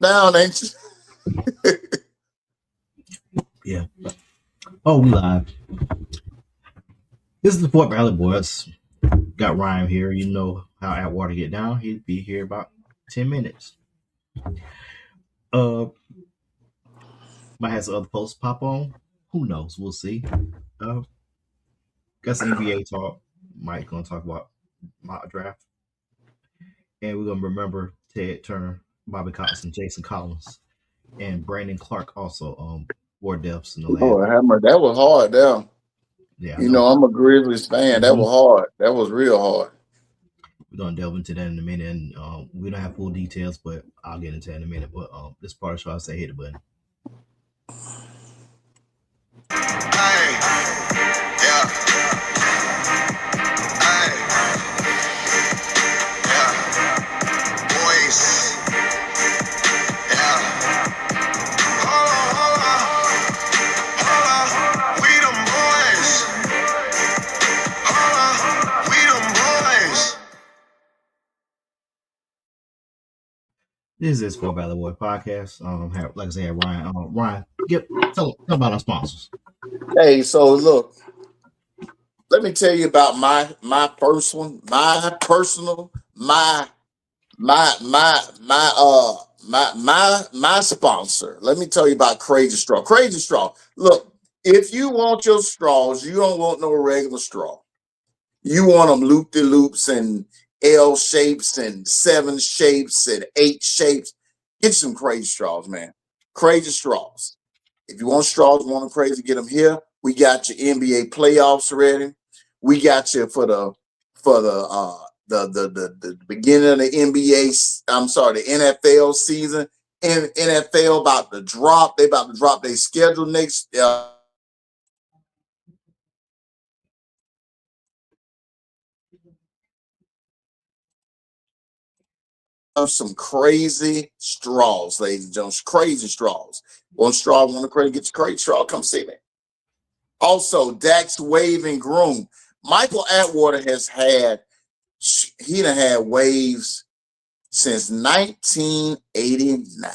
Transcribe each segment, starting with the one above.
down, ain't you? Yeah. Oh, we live. This is the Fort Valley Boys. Got Ryan here. You know how Atwater get down. He'd be here about 10 minutes. Uh, might have some other posts pop on. Who knows? We'll see. Uh, got some NBA talk. Mike gonna talk about mock draft, and we're gonna remember Ted Turner, Bobby Cox, and Jason Collins, and Brandon Clark also. War deaths in the lab. Oh, Hammer, that was hard there. Yeah, I You know. know, I'm a Grizzlies fan. That Mhm. was hard. That was real hard. We're gonna delve into that in a minute, and we don't have full details, but I'll get into that in a minute. But this part of the show, I say hit the button. Hey, yeah, hey, yeah, boys, yeah. Hold on, we them boys. Hold on, we them boys. This is For Valley Boy Podcast. Like I said, Ryan. Ryan, tell about our sponsors. Hey, so look, let me tell you about my first one, my personal, my sponsor. Let me tell you about Crazy Straw. Crazy Straw. Look, if you want your straws, you don't want no regular straw. You want them loop de loops and L shapes and 7 shapes and 8 shapes. Get some Crazy Straws, man. Crazy Straws. If you want straws, want them crazy, get them here. We got your NBA playoffs ready. We got you for the beginning of the NBA. I'm sorry, the NFL season. And NFL about to drop. They about to drop their schedule next. Some crazy straws, ladies and gentlemen. Crazy straws. One straw, want to crazy, get your crazy straw. Come see me. Also, Dax Wave and Groom. Michael Atwater has had, he done had waves since 1989.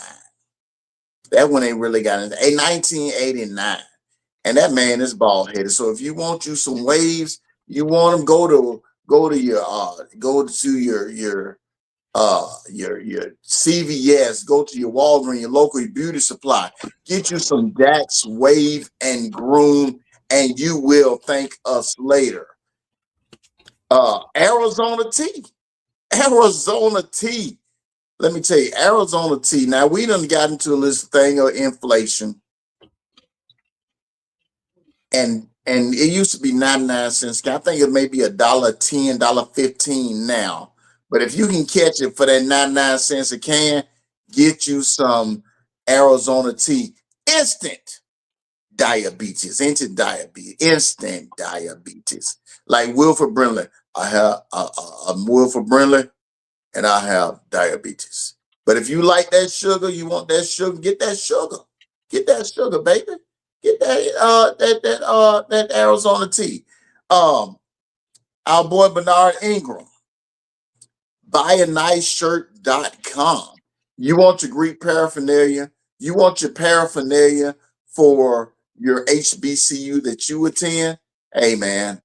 That one ain't really got into 1989. And that man is bald headed. So if you want you some waves, you want them, go to your CVS, go to your Walgreens, your local beauty supply, get you some Dax Wave and Groom, and you will thank us later. Arizona tea. Arizona tea. Let me tell you, Arizona tea. Now we done got into this thing of inflation. And it used to be 99 cents. I think it may be $1.10, $1.15 now. But if you can catch it for that 99 cents a can, get you some Arizona tea. Instant diabetes. Instant diabetes. Like Wilford Brimley. I have I'm Wilford Brimley and I have diabetes. But if you like that sugar, you want that sugar, get that sugar. Get that sugar, baby. Get that Arizona tea. Our boy Bernard Ingram, buyaniceshirt.com. You want your Greek paraphernalia, you want your paraphernalia for your HBCU that you attend. Hey man,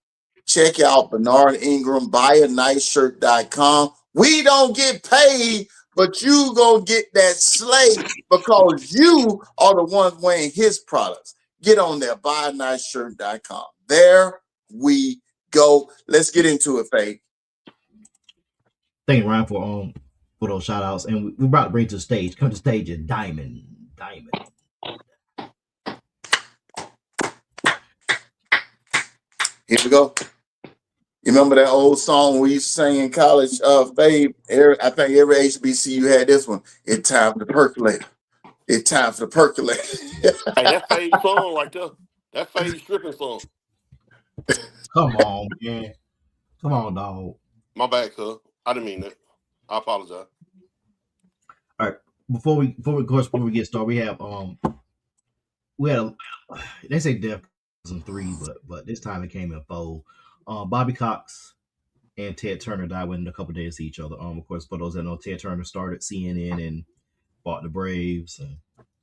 check out Bernard Ingram, buyaniceshirt.com. We don't get paid, but you gonna get that slate because you are the ones wearing his products. Get on there, buyaniceshirt.com. There we go. Let's get into it, Faye. Thank you, Ryan, for those shout outs. And we about to bring to the stage. Come to the stage is Diamond. Here we go. You remember that old song we used to sing in college, Faye? I think every HBCU had this one. It's time to percolate. It's time for the percolate. Hey, that fade song right there. That fade stripping song. Come on, man. Come on, dog. My bad, cuz. I didn't mean that. I apologize. All right. Before we get started, we had they say Death in 3, but this time it came in 4. Bobby Cox and Ted Turner died within a couple days of each other. Of course, for those that know, Ted Turner started CNN and bought the Braves, and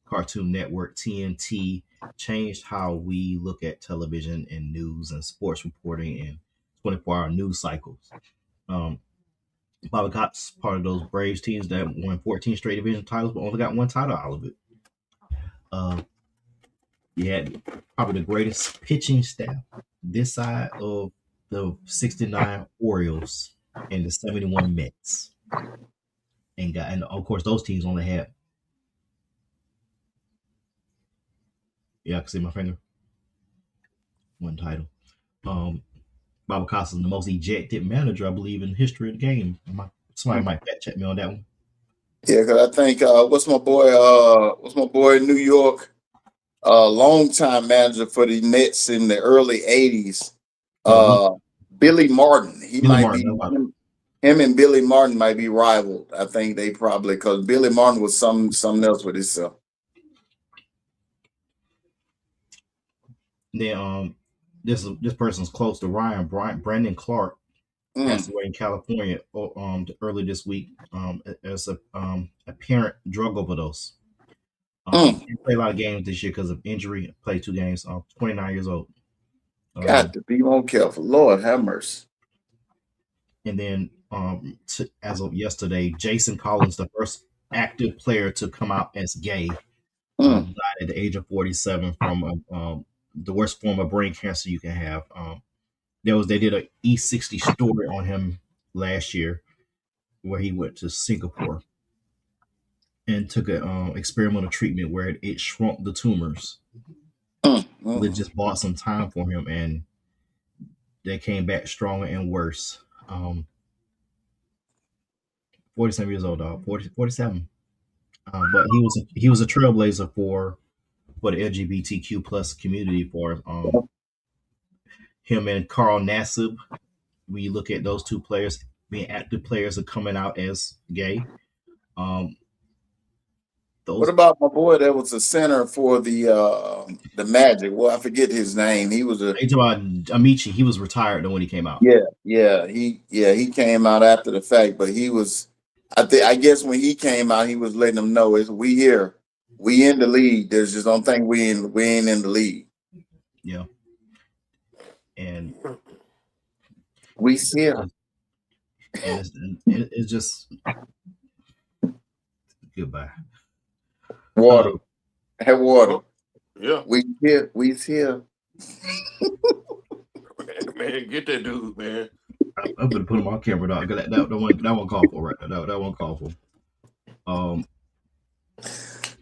Cartoon Network, TNT changed how we look at television and news and sports reporting and 24-hour news cycles. Um, Bobby Cott's part of those Braves teams that won 14 straight division titles, but only got one title out of it. He had probably the greatest pitching staff this side of the 69 Orioles and the 71 Mets. And of course those teams only had, I can see my finger, one title. Bobby Cox is the most ejected manager, I believe, in the history of the game. Somebody might fact check me on that one. Yeah, because I think what's my boy in New York, longtime manager for the Mets in the early '80s, Billy Martin. He Billy might Martin, be him and Billy Martin might be rivaled. I think they probably, because Billy Martin was something else with himself. Then this person's close to Ryan. Brandon Clark passed away in California early this week as a apparent drug overdose. He played a lot of games this year because of injury. Played 2 games. 29 years old. Got to be more careful. Lord have mercy. And then as of yesterday, Jason Collins, the first active player to come out as gay, died at the age of 47 from the worst form of brain cancer you can have. They did an E60 story on him last year where he went to Singapore and took an experimental treatment where it shrunk the tumors. They just bought some time for him, and they came back stronger and worse. 47 years old, dog. 47. But he was a trailblazer for the LGBTQ plus community. For him and Carl Nassib, when you look at those 2 players being active players and coming out as gay. What about my boy that was a center for the Magic? Well, I forget his name. He was Amici. He was retired when he came out. He came out after the fact, but he was. I guess when he came out, he was letting them know we here, we in the league. There's just don't think we ain't in the league. Yeah, and we here. And it's just goodbye. Water. Have water. Yeah. We here. Man, get that dude, man. I'm gonna put him on camera, dog. That one call for right now. That one call for.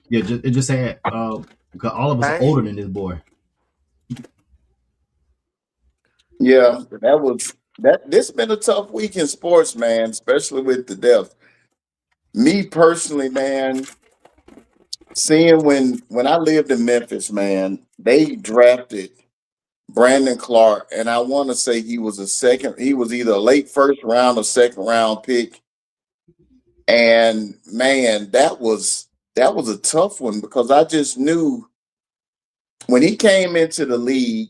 It just had because all of us are older than this boy. Yeah, this been a tough week in sports, man, especially with the death. Me personally, man, seeing when I lived in Memphis, man, they drafted Brandon Clark, and I want to say he was either a late first round or second round pick. And man, that was a tough one because I just knew when he came into the league,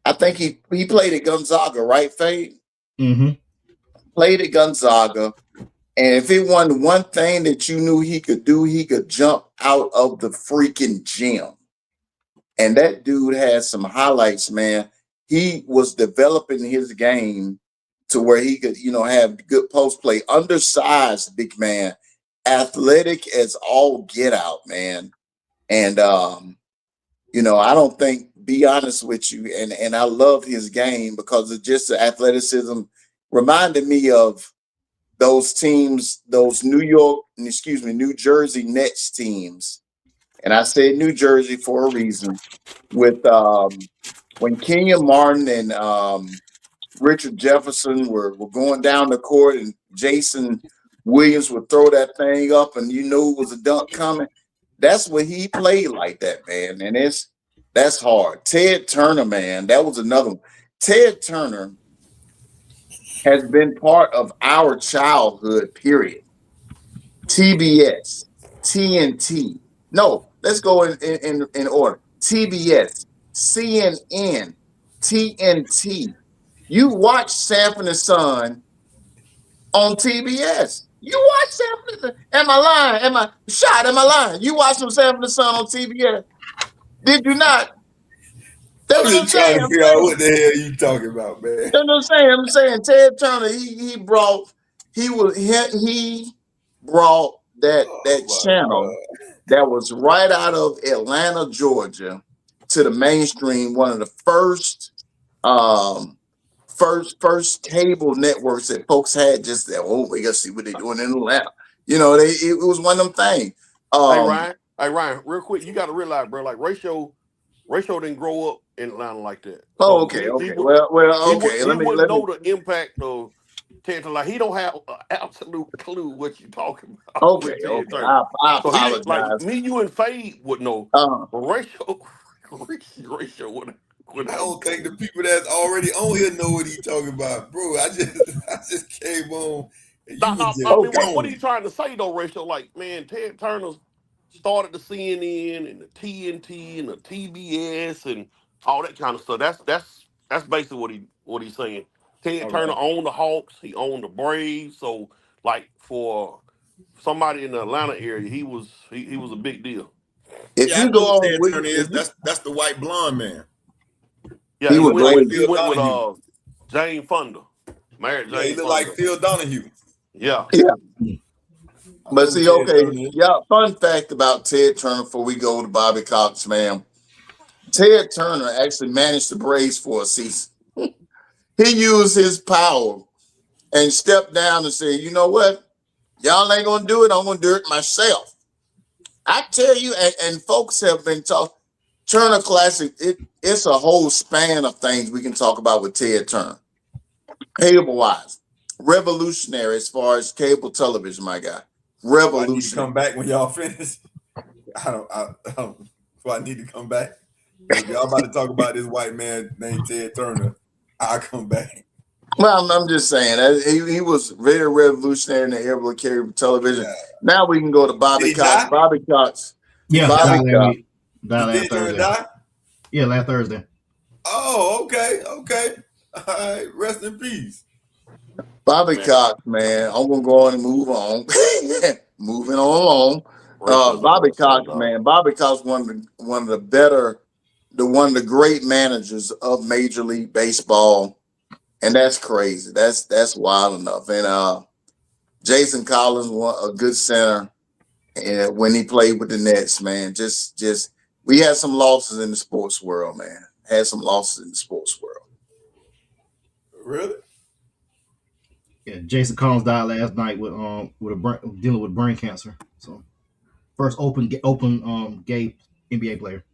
I think he played at Gonzaga, right, Fade? Mm-hmm. Played at Gonzaga. And if it wasn't one thing that you knew he could do, he could jump out of the freaking gym. And that dude had some highlights, man. He was developing his game to where he could, have good post play, undersized big man, athletic as all get out, man. And, I don't think, be honest with you, and I love his game because of just the athleticism, reminded me of those teams, those New Jersey Nets teams. And I said New Jersey for a reason. With when Kenyon Martin and Richard Jefferson were going down the court, and Jason Williams would throw that thing up, and you knew it was a dunk coming. That's what he played like that, man. And that's hard. Ted Turner, man, that was another one. Ted Turner has been part of our childhood, period. TBS, TNT. No, let's go in order. TBS, CNN, TNT. You watch Sanford and Son on TBS. You watch Sanford and Son? Am I lying? Am I lying? You watch some Sanford and Son on TBS? Did you not? That's I'm what I'm just trying saying. to I'm figure out saying. what the hell you talking about, man. That's what I'm saying. I'm saying Ted Turner. He brought that Oh my channel that was right out of Atlanta, Georgia, to the mainstream. One of the um first cable networks that folks had. Just that. Oh, we gotta see what they're doing in Atlanta. It was one of them things. Hey Um, Ryan, hey Ryan, real quick, you got to realize, bro, like Ratio didn't grow up in Atlanta like that, oh, so okay, okay. Well, okay. he Let me wouldn't let me. know the impact of Ted Turner. Like he don't have an absolute clue what you talking about Okay, with Ted okay. Turner. I So he didn't like apologize. me, you, and Fade would know, Uh, but Ratio would I have don't think clue. the people that's already on here know what he talking about, bro. I just came on and you Now, was I just mean, okay. what are you going. trying to say though, Ratio? Like, man, Ted Turner started the CNN and the TNT and the TBS and all that kind of stuff. That's basically what he's saying. Ted All Turner right. owned the Hawks. He owned the Braves. So, like for somebody in the Atlanta area, he was a big deal. If Yeah, I you know go who on, Ted Turner is. That's the white blonde man. Yeah, he He was look like way. he Phil went with Donahue. Jane Fonda, married Yeah, he Jane look like Fonda. Phil Donahue. Yeah, Yeah, I but know who see, Ted okay, Turner is. yeah. Fun fact about Ted Turner before we go to Bobby Cox, man. Ted Turner actually managed the Braves for a season. He used his power and stepped down and said, "You know what? Y'all ain't gonna do it. I'm gonna do it myself." I tell you, and folks have been talking. Turner Classic. It's a whole span of things we can talk about with Ted Turner. Cable wise, revolutionary as far as cable television, my guy. Do I need to Revolutionary. come back when y'all finish? I don't. Do I need to come back? If y'all about to talk about this white man named Ted Turner, I'll come back. Well, I'm just saying he was very revolutionary in the era of cable television. Yeah. Now we can go to Did Bobby he Cox. die? Bobby Cox. Did he Yeah, die? Bobby died last Cox. week. Died Did last Ted Turner Thursday. die? Yeah, last Thursday. Oh, okay, okay. All right. Rest in peace. Bobby man, Cox, man. I'm gonna go on and move on. Moving on along. Ratio's a Bobby blessing, Cox, dog. man. Bobby Cox one of the better, one of the great managers of Major League Baseball, and that's crazy. That's wild enough. And Jason Collins, a good center, and when he played with the Nets, man, just we had some losses in the sports world, man. Had some losses in the sports world. Really? Yeah, Jason Collins died last night with dealing with brain cancer. So first open gay NBA player.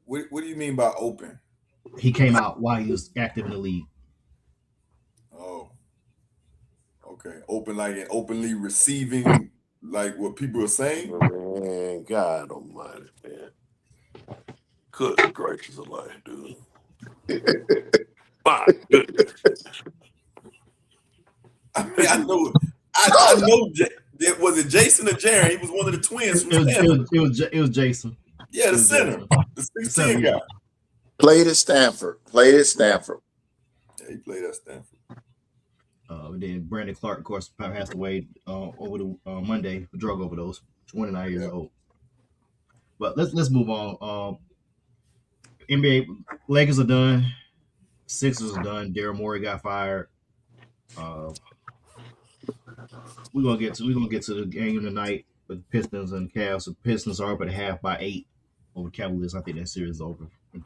What do you mean by open? He came out while he was active in the league. Oh, okay. Open like in openly receiving like what people are saying. Man, God Almighty, man. Good gracious alive, dude. My goodness. I mean, I know. Was it Jason or Jaron? He was one of the twins from Stanford. It was Jason. Yeah, It the was center, Jason. the The center, 6'10" yeah. guy. Played at Stanford. Played at Stanford. Yeah, he played at Stanford. Then Brandon Clark, of course, passed away over the Monday with drug overdose. 29 years Yeah. old. But let's move on. NBA Lakers are done. Sixers are done. Daryl Morey got fired. Uh, we're gonna get to the game tonight with Pistons and Cavs. The Pistons are up at half by 8 over the Cavaliers. I think that series is over. The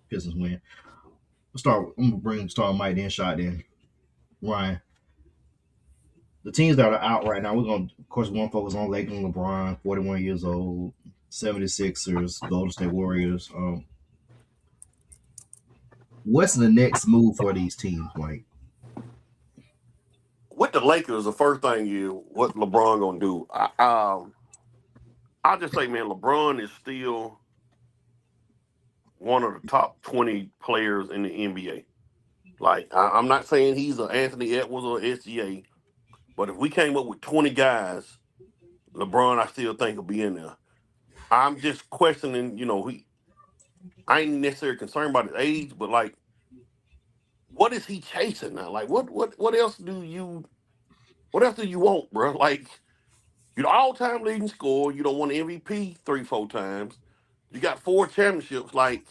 Pistons win. I'm gonna start Mike then shot then Ryan. The teams that are out right now, of course, we want to focus on Lakers and LeBron, 41 years old, 76ers, Golden State Warriors. What's the next move for these teams, Mike? With the Lakers, the first thing is what LeBron gonna do. I'll just say, man, LeBron is still one of the top 20 players in the NBA. Like, I'm not saying he's an Anthony Edwards or SGA, but if we came up with 20 guys, LeBron, I still think will be in there. I'm just questioning, I ain't necessarily concerned about his age, but what is he chasing now? Like, what else do you What else do you want, bro? Like, you're the all-time leading scorer. You don't won the MVP 3-4 times. You got 4 championships. Like,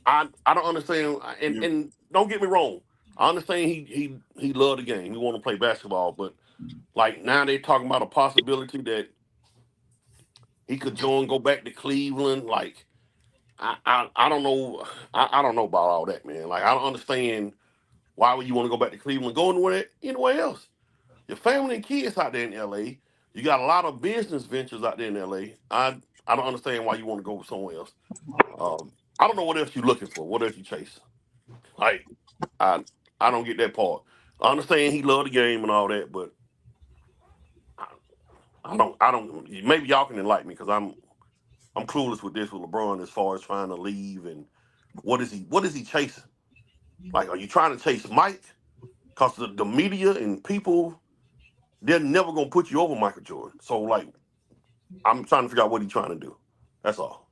I don't understand. And don't get me wrong. I understand he loved the game. He want to play basketball, but like now they're talking about a possibility that he could go back to Cleveland. Like, I don't know. I don't know about all that, man. Like, I don't understand why would you want to go back to Cleveland, go anywhere else. Your family and kids out there in LA. You got a lot of business ventures out there in LA. I don't understand why you want to go somewhere else. I don't know what else you're looking for. What else you chase? Like, I don't get that part. I understand he loved the game and all that, but I don't. Maybe y'all can enlighten me because I'm clueless with this with LeBron as far as trying to leave and what is he chasing? Like, are you trying to chase Mike? Because the media and people, they're never gonna put you over Michael Jordan. So like, I'm trying to figure out what he's trying to do. That's all.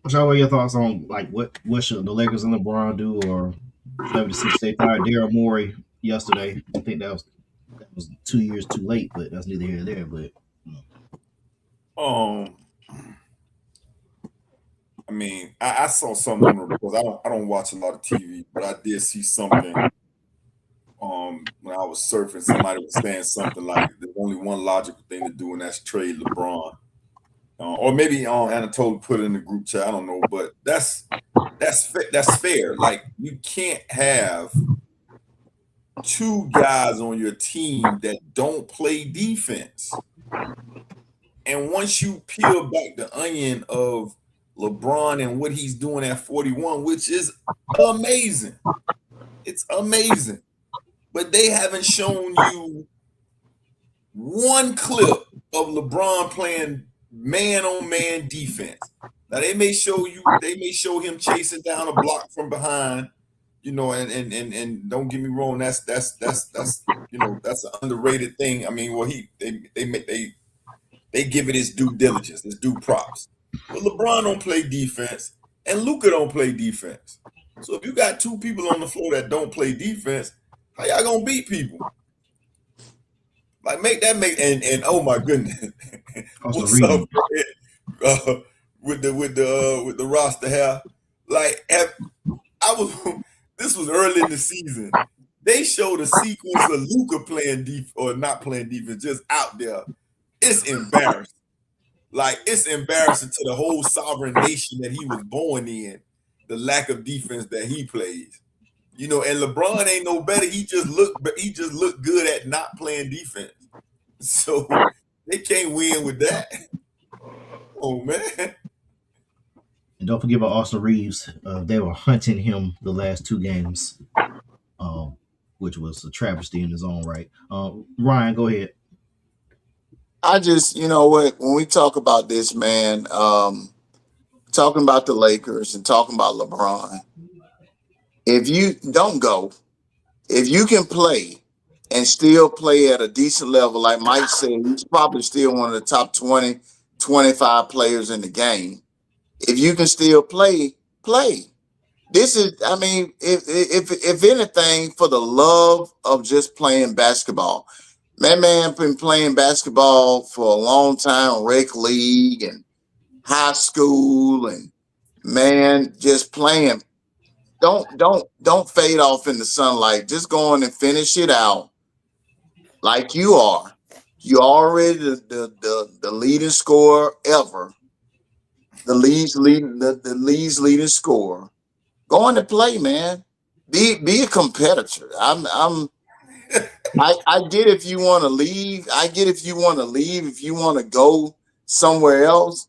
What are your thoughts on like what should the Lakers and LeBron do, or 76 they fired Daryl Morey yesterday? I think that was 2 years too late, but that's neither here nor there. But I mean, I saw something on the reports. I don't watch a lot of TV, but I did see something. When I was surfing, somebody was saying something like, "There's only one logical thing to do, and that's trade LeBron." Or maybe Anatole put it in the group chat. I don't know, but that's fair. Like, you can't have 2 guys on your team that don't play defense. And once you peel back the onion of LeBron and what he's doing at 41, which is amazing, it's amazing. But they haven't shown you one clip of LeBron playing man-on-man defense. Now they may show him chasing down a block from behind, and don't get me wrong, that's that's an underrated thing. I mean, well, they give it its due diligence, its due props. But LeBron don't play defense, and Luka don't play defense. So if you got 2 people on the floor that don't play defense, how y'all gonna beat people? Like, and oh my goodness, what's up, with the roster hair? Like, this was early in the season. They showed a sequence of Luka playing or not playing defense, just out there. It's embarrassing. Like, it's embarrassing to the whole sovereign nation that he was born in, the lack of defense that he plays. And LeBron ain't no better. He just looked good at not playing defense. So they can't win with that. Oh man. and don't forget about Austin Reeves. They were hunting him the last 2 games, which was a travesty in his own right. Ryan, go ahead. I just, when we talk about this, man, talking about the Lakers and talking about LeBron, if you don't go, if you can play and still play at a decent level, like Mike said, he's probably still one of the top 20, 25 players in the game. If you can still play. This is, I mean, if anything, for the love of just playing basketball. That man been playing basketball for a long time, rec league and high school, and man, just playing. Don't fade off in the sunlight. Just go on and finish it out like you are. You already the leading scorer ever. The league's leading scorer. Go on to play, man. Be a competitor. I get if you want to leave. I get if you want to leave, if you want to go somewhere else.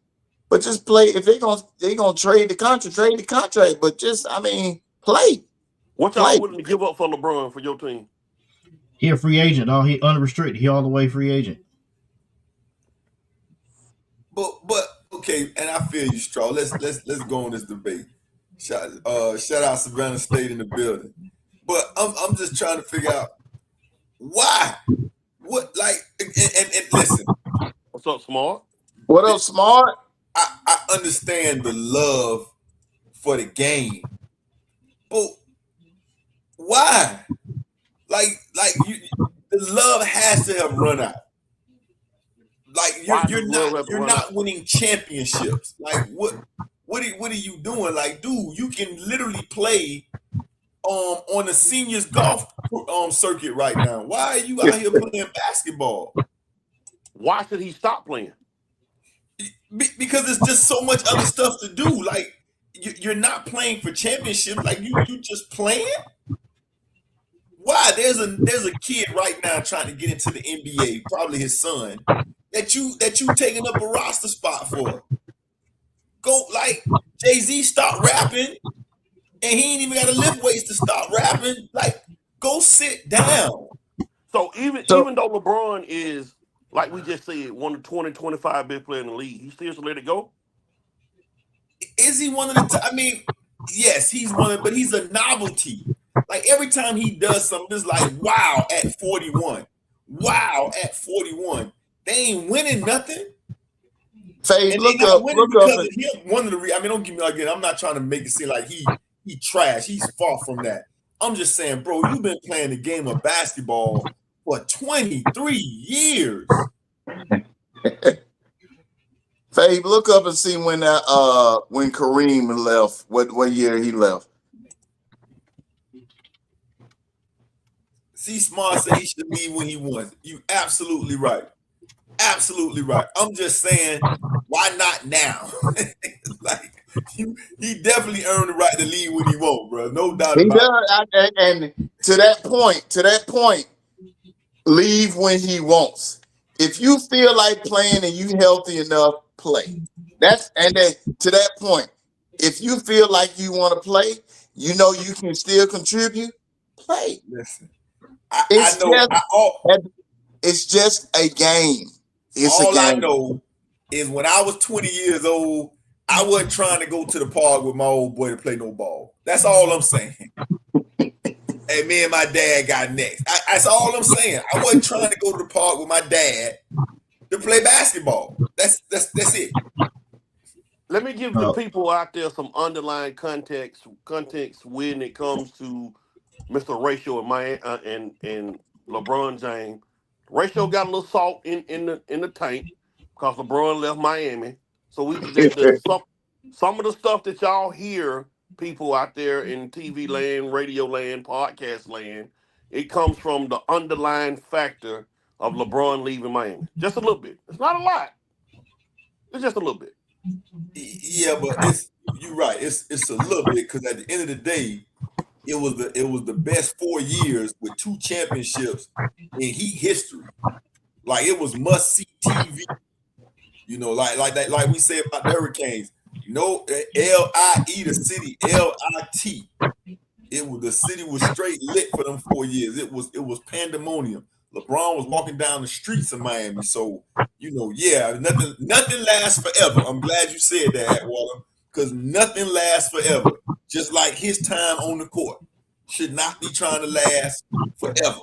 But just play. If they're gonna trade the contract. But just, play. What y'all willing to give up for LeBron for your team? He a free agent. He unrestricted. He all the way free agent. But okay, and I feel you, Straw. Let's go on this debate. Shout out Savannah State in the building. But I'm just trying to figure out why. What, like, and listen. What's up, Smart? What up, Smart? I understand the love for the game, But why? Like you, the love has to have run out. Like Why you're does love not have to you're run not out? winning championships. Like what are you doing? Like, dude, you can literally play on the seniors golf circuit right now. Why are you out here playing basketball? Why should he stop playing? Because it's just so much other stuff to do. Like you're not playing for championships. Like you just playing. Why? There's a kid right now trying to get into the NBA, probably his son, that you taking up a roster spot for. Go, like, Jay-Z stopped rapping, and he ain't even got to lift weights to stop rapping. Like, go sit down. So even though LeBron is, like we just said, one of the 20, 25 best players in the league, he still should let it go? Is he one of the I mean, yes, he's one of, but he's a novelty. Like every time he does something, it's like, wow, at 41. Wow, at 41. They ain't winning nothing. Faye, And look they not up, winning look up. because of him. One of the I mean, don't get me again. I'm not trying to make it seem like he trash. He's far from that. I'm just saying, bro, you've been playing the game of basketball for 23 years. Faye, look up and see when when Kareem left, what year he left. C Smart said he should leave when he wants. You absolutely right. Absolutely right. I'm just saying, why not now? Like he definitely earned the right to leave when he won't, bro. No doubt He about it. does, and to that point, leave when he wants. If you feel like playing and you healthy enough, play. And then to that point, if you feel like you want to play, you know you can still contribute, play. Listen, It's just a game. I know is when I was 20 years old, I wasn't trying to go to the park with my old boy to play no ball. That's all I'm saying. And me and my dad got next. That's all I'm saying. I wasn't trying to go to the park with my dad to play basketball. That's it. Let me give the people out there some underlying context when it comes to Mr. Ratio and LeBron James. Ratio got a little salt in the tank because LeBron left Miami. So some of the stuff that y'all hear people out there in TV land, radio land, podcast land, it comes from the underlying factor of LeBron leaving Miami. Just a little bit. It's not a lot. It's just a little bit. Yeah, but you're right. It's a little bit because at the end of the day, it was the best 4 years with 2 championships in Heat history. Like it was must see TV. You know, like that, like we said about the Hurricanes. No LIE the city, LIT. The city was straight lit for them 4 years. It was pandemonium. LeBron was walking down the streets of Miami. So, you know, yeah, nothing lasts forever. I'm glad you said that, Atwater, because nothing lasts forever. Just like his time on the court should not be trying to last forever.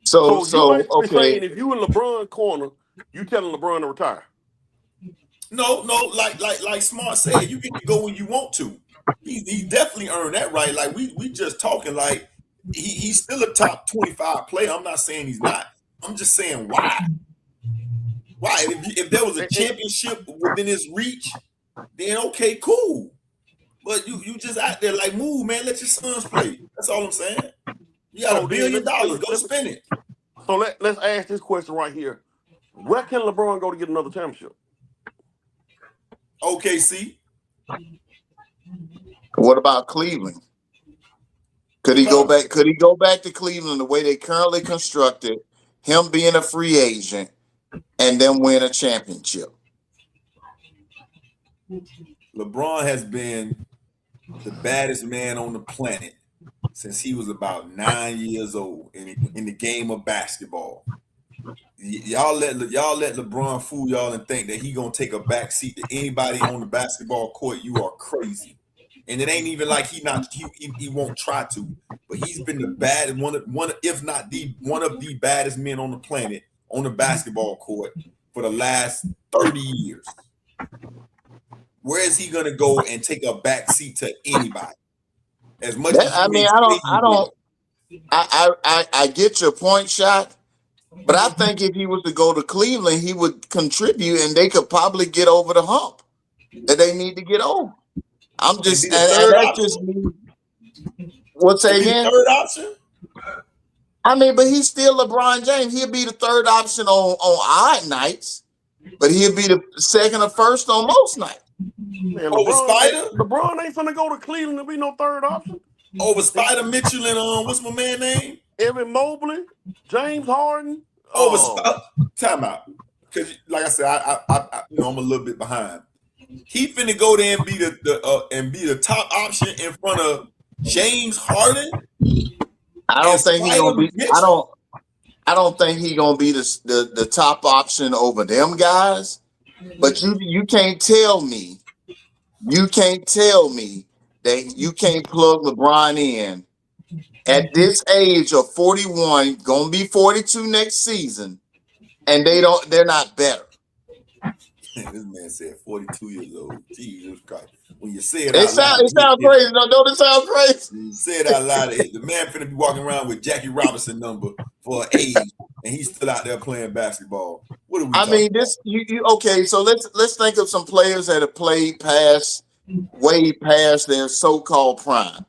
So you okay. saying if you in LeBron corner, you telling LeBron to retire? No, like Smart said, you get to go when you want to. He definitely earned that right. Like we just talking like he's still a top 25 player. I'm not saying he's not. I'm just saying why. Why? If there was a championship within his reach, then okay, cool. But you just out there like move, man. Let your sons play. That's all I'm saying. You got $1 billion. Go spend it. So let's ask this question right here. Where can LeBron go to get another championship? OKC. What about Cleveland? Could he go back? Could he go back to Cleveland the way they currently constructed, him being a free agent, and then win a championship? LeBron has been the baddest man on the planet since he was about 9 years old in the game of basketball. Y'all let LeBron fool y'all and think that he gonna take a back seat to anybody on the basketball court. You are crazy. And it ain't even like he won't try to, but he's been the baddest one of the baddest men on the planet on the basketball court for the last 30 years. Where is he gonna go and take a back seat to anybody? As much That, as I you mean, may say you will. I get your point, Shot. But I think if he was to go to Cleveland, he would contribute, and they could probably get over the hump that they need to get over. I'm And just, be the and third that's option. just me. What say And be the again? third option. I mean, but he's still LeBron James. He'll be the third option on odd nights, but he'll be the second or first on most nights. Man, Over Spider? LeBron ain't finna go to Cleveland to be no third option. Over Spider Mitchell and what's my man name? Evan Mobley, James Harden. Over Oh, timeout. Because like I said, I you know I'm a little bit behind. He finna go there and be the top option in front of James Harden. I don't think he's gonna be. Mitchell? I don't think he's gonna be the top option over them guys. But you can't tell me that you can't plug LeBron in at this age of 41, gonna be 42 next season, and they're not better. This man said 42 years old. Jesus Christ. When you say it It out loud, sounds crazy. Don't it sound crazy? you say it out loud. The man finna be walking around with Jackie Robinson number for age, and he's still out there playing basketball. What are we I talking mean, this you okay? So let's think of some players that have played way past their so-called prime.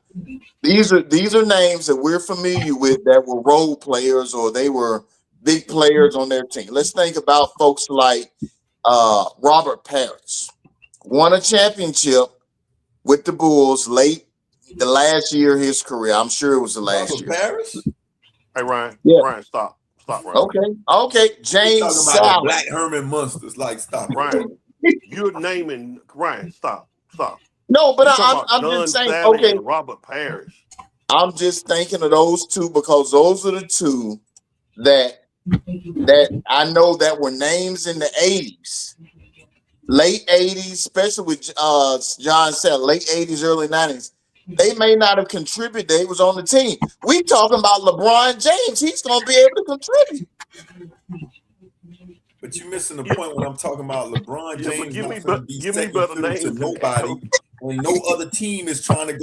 These are names that we're familiar with that were role players or they were big players on their team. Let's think about folks like Robert Parrish, won a championship with the Bulls late the last year of his career. I'm sure it was the last year. Paris? hey Ryan. Yeah. Ryan, stop, Ryan. Okay. James Talking about the Sally. Black Herman Monsters. Like, stop it. Ryan, you're naming Ryan. Stop. No, but You talking I'm about just saying. Sally Okay, and Robert Parrish. I'm just thinking of those two because those are the two that I know that were names in the 80s, late 80s, especially with John said late 80s, early 90s. They may not have contributed. They was on the team. We talking about LeBron James. He's gonna be able to contribute. But you're missing the point when I'm talking about LeBron Yeah, but James give not me gonna be- be give me second better fiddle names to than nobody that. when no other team is trying to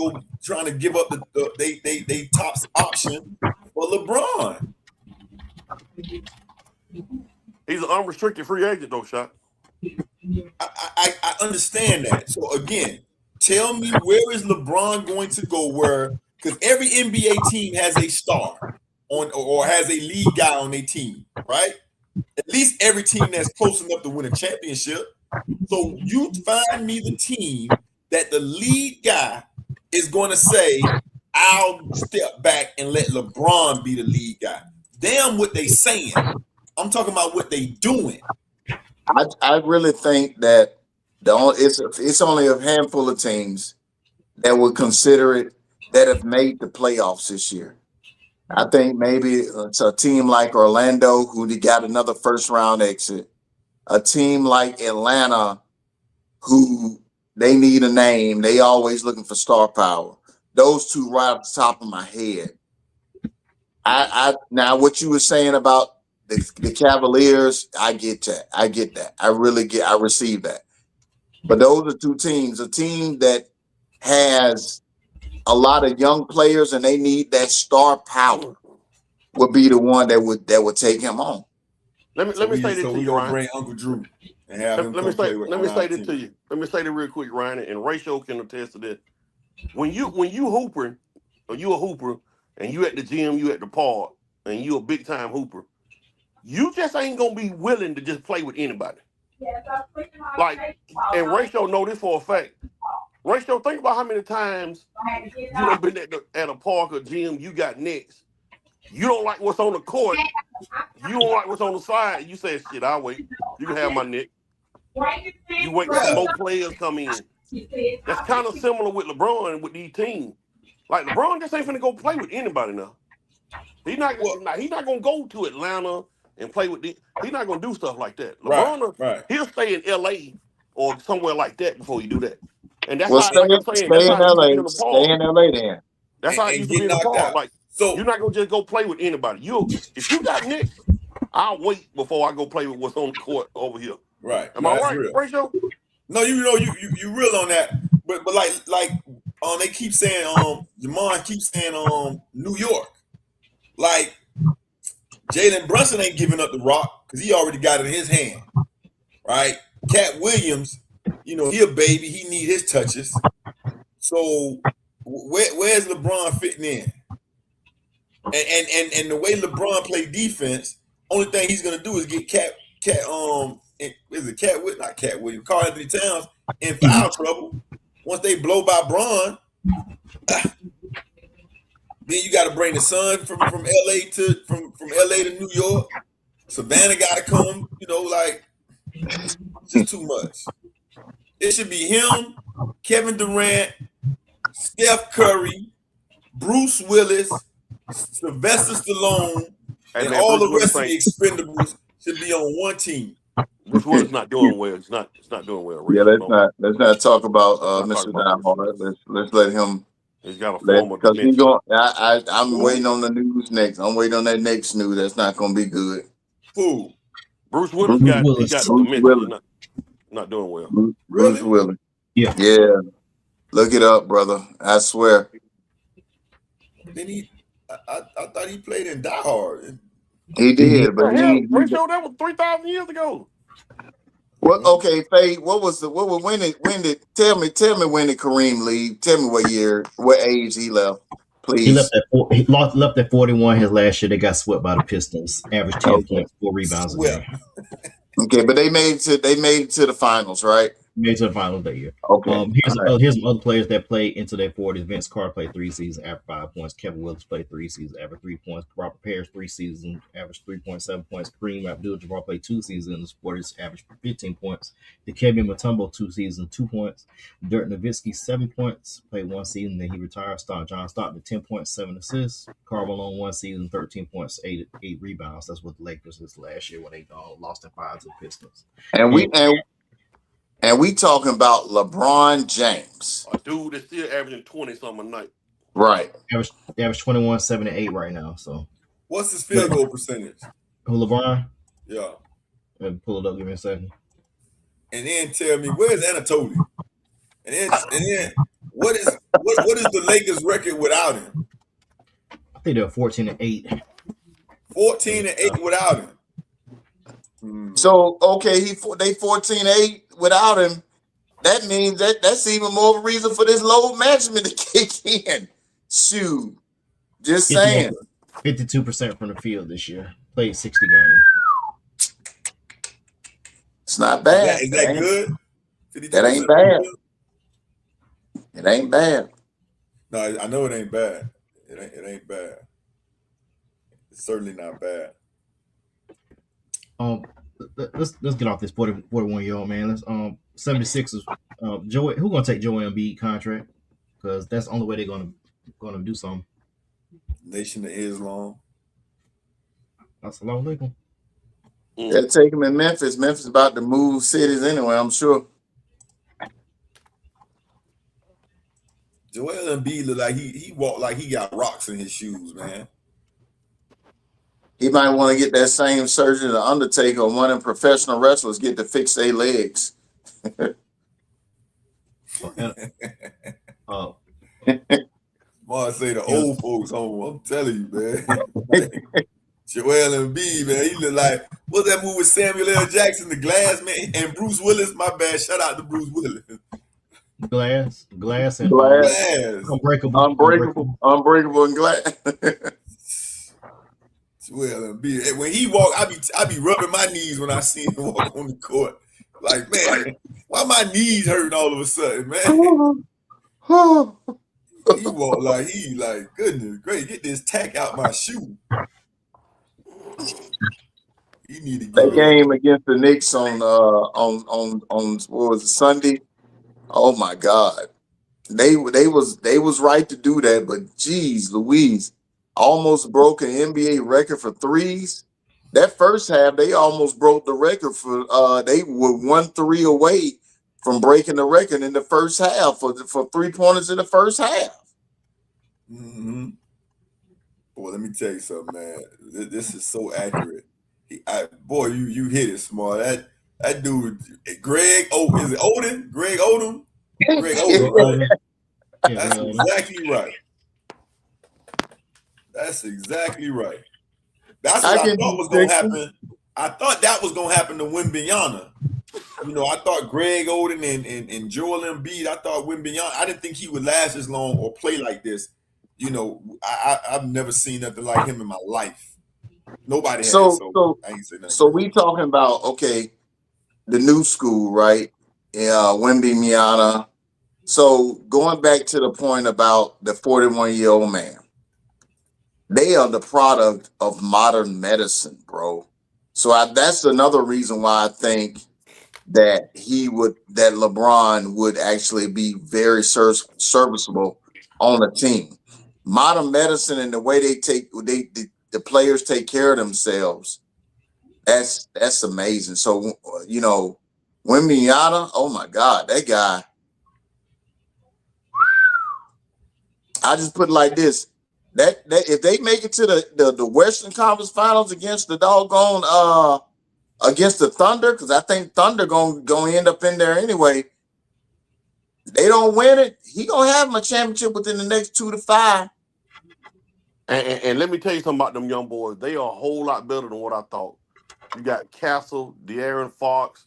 give up they top option for LeBron. He's an unrestricted free agent, though, Shot. I understand that. So again, tell me where is LeBron going to go? Where because every NBA team has a star on or has a lead guy on their team, right? At least every team that's close enough to win a championship. So you find me the team that the lead guy is going to say, I'll step back and let LeBron be the lead guy. Damn what they saying. I'm talking about what they doing. I really think that it's only a handful of teams that would consider it that have made the playoffs this year. I think maybe it's a team like Orlando who got another first round exit. A team like Atlanta who they need a name. They always looking for star power. Those two right off the top of my head. I now what you were saying about the Cavaliers, I get that. I receive that. But those are two teams. A team that has a lot of young players and they need that star power would be the one that would take him on. Let me say this to you, Ryan. Bring Uncle Drew and have him Let me come play with say this team. to you. Let me say this real quick, Ryan, and Rachel can attest to this. When you hooping, or you a hooper, and you at the gym, you at the park, and you a big time hooper, you just ain't gonna be willing to just play with anybody. Like, and Rachel know this for a fact. Rachel, think about how many times you done been at a park or gym, you got next. You don't like what's on the court. You don't like what's on the side. You say, shit, I'll wait. You can have my neck. You wait till more players come in. That's kind of similar with LeBron with these teams. Like, LeBron just ain't finna go play with anybody now. He's not gonna go to Atlanta and play with he's not gonna do stuff like that. LeBron, he'll stay in LA or somewhere like that before he do that. And that's Well, how, stay like I'm saying, that's in how it used to be in LA. the Stay park. in LA then. That's how it used to be in the park. Like, so you're not gonna just go play with anybody. If you got Nick, I'll wait before I go play with what's on the court over here. Right. Am I right, Rachel? No, you know you real on that. But like they keep saying Jamon keeps saying New York. Like Jalen Brunson ain't giving up the rock because he already got it in his hand, right? Cat Williams, he a baby. He need his touches. So where's LeBron fitting in? And the way LeBron play defense, only thing he's gonna do is get Carl Anthony Towns in foul trouble. Once they blow by Bron, then you got to bring the son from LA to New York. Savannah got to come. Like it's just too much. It should be him, Kevin Durant, Steph Curry, Bruce Willis, Sylvester Stallone, and all the rest of the expendables should be on one team. Bruce Willis not doing well. It's not doing well. Yeah, let's not talk about Mr. Diehard. Let's let him. He's got a form of because he's dementia. going. I'm waiting on the news next. I'm waiting on that next news. That's not going to be good. Who? Bruce Willis he got dementia. He's not doing well. Bruce Willis. Yeah. Yeah. Look it up, brother. I swear. Then I thought he played in Die Hard. He did, but pretty sure that was 3,000 years ago. Well, okay, Faye. When did tell me when did Kareem leave? Tell me what age he left, please. He left at 41 his last year. They got swept by the Pistons. Averaged 10 points, 4 rebounds a game. Okay, but they made it to the finals, right? Made to the finals that year. Okay. Here's some other players that played into their 40s. Vince Carter played 3 seasons, averaged 5 points. Kevin Willis played 3 seasons, averaged 3 points. Robert Parrish 3 seasons, averaged 3.7 points. Kareem Abdul-Jabbar played 2 seasons in the 40s, averaged 15 points. Dikembe Mutombo 2 seasons, 2 points. Dirk Nowitzki 7 points, played 1 season, then he retired. John Stockton 10 points, 7 assists. Karl Malone 1 season, 13 points, 8 rebounds. That's what the Lakers this last year when they lost in 5 to the Pistons. And we talking about LeBron James. A dude that's still averaging 20-something a night. Right. They average 21, 7, and 8 right now. So what's his field goal percentage? Who, LeBron? Yeah. Pull it up, give me a second. And then tell me where's Anatoly? And then what is the Lakers record without him? I think they're 14-8. 14-8 without him. So okay, they 14-8 without him. That means that's even more of a reason for this load management to kick in. Shoot, just saying. 52% from the field this year. Played 60 games. It's not bad. Is that good? That ain't bad. It ain't bad. No, I know it ain't bad. It ain't bad. It's certainly not bad. Let's get off this 41-year-old man. Let's 76ers. Joey, who gonna take Joel Embiid contract? Because that's the only way they're gonna do something. Nation of Islam. Assalamu alaikum. They'll take him in Memphis. Memphis about to move cities anyway, I'm sure. Joel Embiid look like he walked like he got rocks in his shoes, man. He might want to get that same surgery the Undertaker or one of them professional wrestlers get to fix their legs. Mark say the old folks home. I'm telling you, man. Joel Embiid, man, he look like what's that movie with Samuel L. Jackson, The Glass Man, and Bruce Willis. My bad. Shout out to Bruce Willis. Glass, and Glass. Unbreakable, and Glass. Joel Embiid. When he walk, I be rubbing my knees when I see him walk on the court. Like, man, why my knees hurting all of a sudden, man? He walk like goodness great, get this tack out my shoe. He need to that game against the Knicks on what was it, Sunday? Oh my God, they was right to do that, but geez, Louise, almost broke an NBA record for threes. That first half, they almost broke the record for. They were 1 3 away from breaking the record in the first half for 3-pointers in the first half. Mm-hmm. Boy, let me tell you something, man. This is so accurate. Boy, you hit it, smart. That dude, Greg. Oh, is it Oden? Greg Odom. Greg Oden. Yeah, That's go ahead. exactly right. That's exactly right. That's I what I can thought do was gonna 60. happen. I thought that was gonna happen to Wembanyama. You know, I thought Greg Oden and Joel Embiid. I thought Wembanyama. I didn't think he would last as long or play like this. You know, I've never seen nothing like him in my life. Nobody has. So So so I ain't say nothing so crazy. we talking about, okay, the new school, right? Yeah, Wemby Miana. So going back to the point about the 41-year-old man, they are the product of modern medicine, bro. So that's another reason why I think that LeBron would actually be very serviceable on a team. Modern medicine and the way the players take care of themselves, that's amazing. So Wembanyama, oh my God, that guy. I just put it like this: that if they make it to the Western Conference Finals against the doggone against the Thunder, because I think Thunder gonna end up in there anyway. They don't win it, he gonna have him a championship within the next 2 to 5. And let me tell you something about them young boys. They are a whole lot better than what I thought. You got Castle, De'Aaron Fox,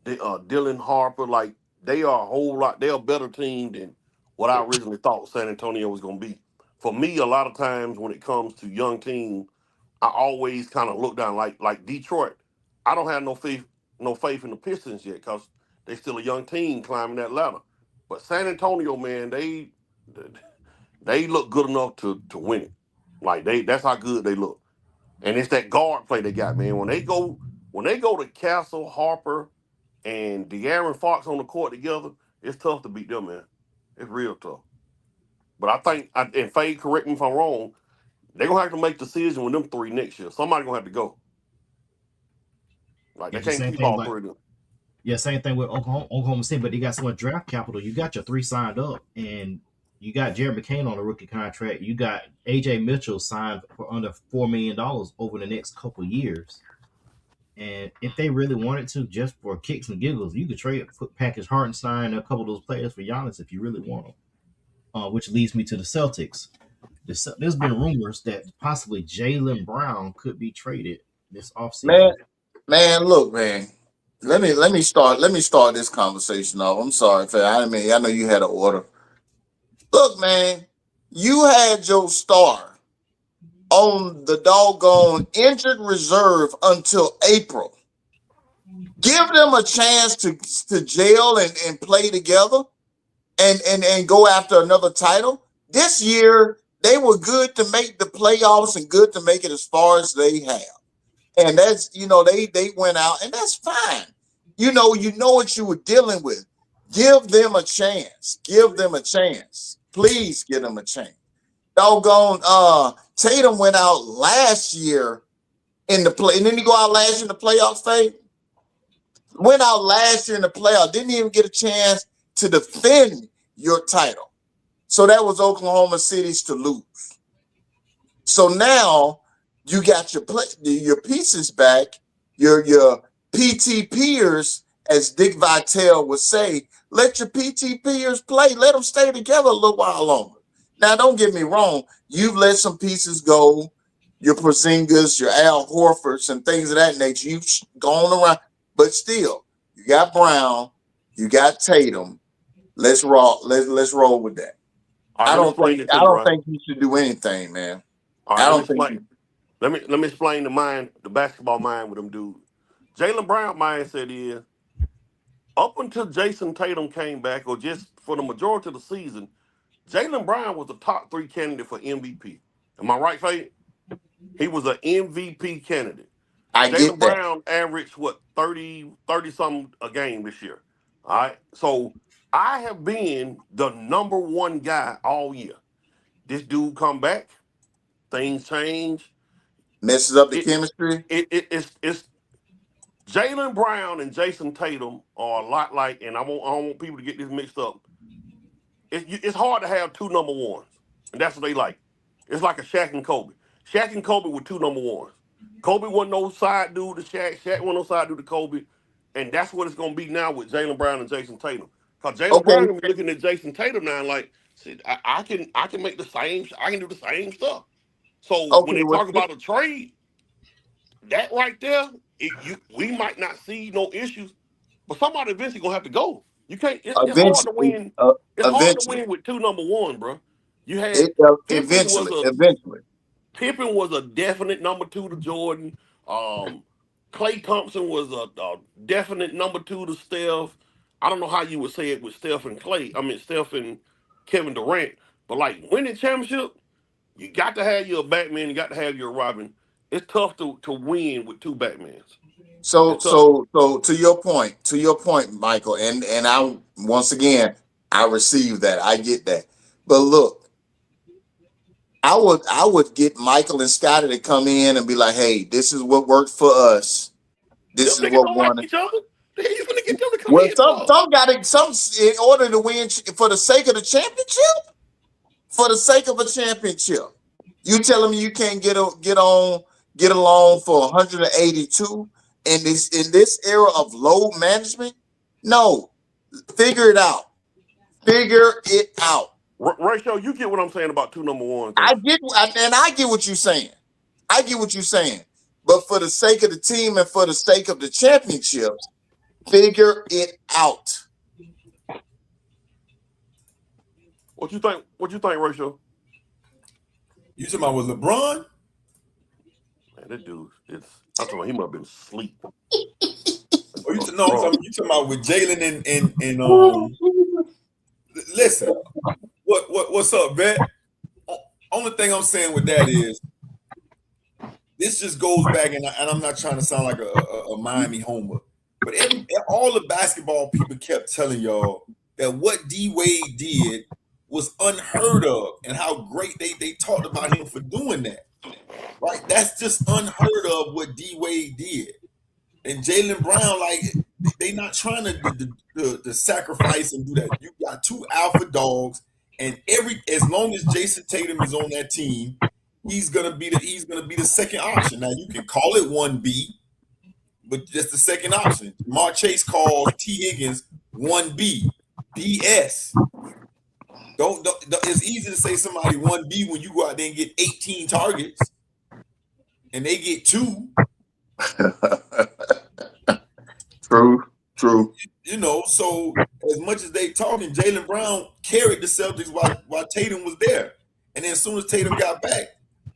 Dylan Harper. Like, they are a whole lot. They're a better team than what I originally thought San Antonio was going to be. For me, a lot of times when it comes to young teams, I always kind of look down like Detroit. I don't have no faith in the Pistons yet because they still a young team climbing that ladder. But San Antonio, man, they look good enough to win it. Like, that's how good they look. And it's that guard play they got, man. When they go to Castle, Harper, and De'Aaron Fox on the court together, it's tough to beat them, man. It's real tough. But I think, and Fade, correct me if I'm wrong, they're gonna have to make a decision with them three next year. Somebody gonna have to go. Like, they It's the can't same keep thing all like three of them. yeah, same thing with Oklahoma City, but they got so much draft capital. You got your three signed up, and you got Jared McCain on a rookie contract. You got AJ Mitchell signed for under $4 million over the next couple of years. And if they really wanted to, just for kicks and giggles, you could package Hartenstein and a couple of those players for Giannis if you really want them. Which leads me to the Celtics. There's been rumors that possibly Jaylen Brown could be traded this Man, offseason. man, look, man. Let me start this conversation off. I'm sorry, Fed. I know you had an order. Look, man, you had your star on the doggone injured reserve until April. Give them a chance to jail and play together and go after another title. This year they were good to make the playoffs and good to make it as far as they have. And that's they went out, and that's fine. You know what you were dealing with. Give them a chance. Give them a chance. Please give them a chance. Doggone Tatum went out last year in the play, and then he go out last year in the playoffs, Fade. Went out last year in the playoff, didn't even get a chance to defend your title. So that was Oklahoma City's to lose. So now you got your pieces back, your PT peers, as Dick Vitale would say. Let your PT peers play. Let them stay together a little while longer. Now, don't get me wrong. You've let some pieces go. Your Porzingis, your Al Horfords, and things of that nature. You've gone around, but still, you got Brown, you got Tatum. Let's roll. Let's roll with that. All right, I let me don't explain think it to I you, don't right? think you should do anything, man. All right, I let me don't think explain. Let me explain the basketball mind with them dudes. Jaylen Brown mindset is up until Jason Tatum came back, or just for the majority of the season, Jaylen Brown was the top three candidate for MVP. Am I right, Fade? He was an MVP candidate. I Jaylen get that. Brown averaged what 30 something a game this year. All right. So I have been the number one guy all year. This dude come back, things change. Messes up the It chemistry. it's Jaylen Brown and Jason Tatum are a lot like, and I don't want people to get this mixed up. It's hard to have two number ones, and that's what they like. It's like a Shaq and Kobe. Shaq and Kobe were two number ones. Kobe wasn't no side dude to Shaq. Shaq wasn't no side dude to Kobe, and that's what it's gonna be now with Jaylen Brown and Jason Tatum. Cause Jaylen Okay, Brown gonna be looking at Jason Tatum now and like, See, I can make the same. I can do the same stuff. So when Okay, they well, talk about a trade, that right there, we might not see no issues, but somebody eventually gonna have to go. You can't. It's hard to eventually, win. It's hard to eventually, win with two number one, bro. You had Pippen was a eventually. Pippen was a definite number two to Jordan. Klay Thompson was a definite number two to Steph. I don't know how you would say it with Steph and Klay. I mean Steph and Kevin Durant. But like winning championship, you got to have your Batman. You got to have your Robin. It's tough to win with two Batmans. So, It's tough. to your point, Michael, and I once again, I receive that. I get that. But look, I would get Michael and Scotty to come in and be like, hey, this is what worked for us. Them This is niggas what don't like won. each other. They ain't finna get them to come Well, in for. some got it. Some in order to win for the sake of the championship, for the sake of a championship. You telling me you can't get along for 182 in this era of load management? No, figure it out. Figure it out. Ratio, you get what I'm saying about two number ones. I get what you're saying. I get what you're saying. But for the sake of the team and for the sake of the championships, figure it out. What you think? What you think, Ratio? You talking about with LeBron? Man, that dude, I'm talking about he might have been asleep. Or you talking about with Jalen and listen, what's up, Vet? Only thing I'm saying with that is this just goes back, and I'm not trying to sound like a Miami homer, but all the basketball people kept telling y'all that what D Wade did was unheard of, and how great they talked about him for doing that. Right? That's just unheard of what D Wade did. And Jaylen Brown, like, they not trying to sacrifice and do that. You got two alpha dogs, and as long as Jason Tatum is on that team, he's gonna be the second option. Now you can call it 1B, but that's the second option. Jamar Chase calls T. Higgins 1B. BS. Don't it's easy to say somebody 1B when you go out there and get 18 targets and they get 2. True. You know, so as much as they talking, Jaylen Brown carried the Celtics while Tatum was there. And then as soon as Tatum got back,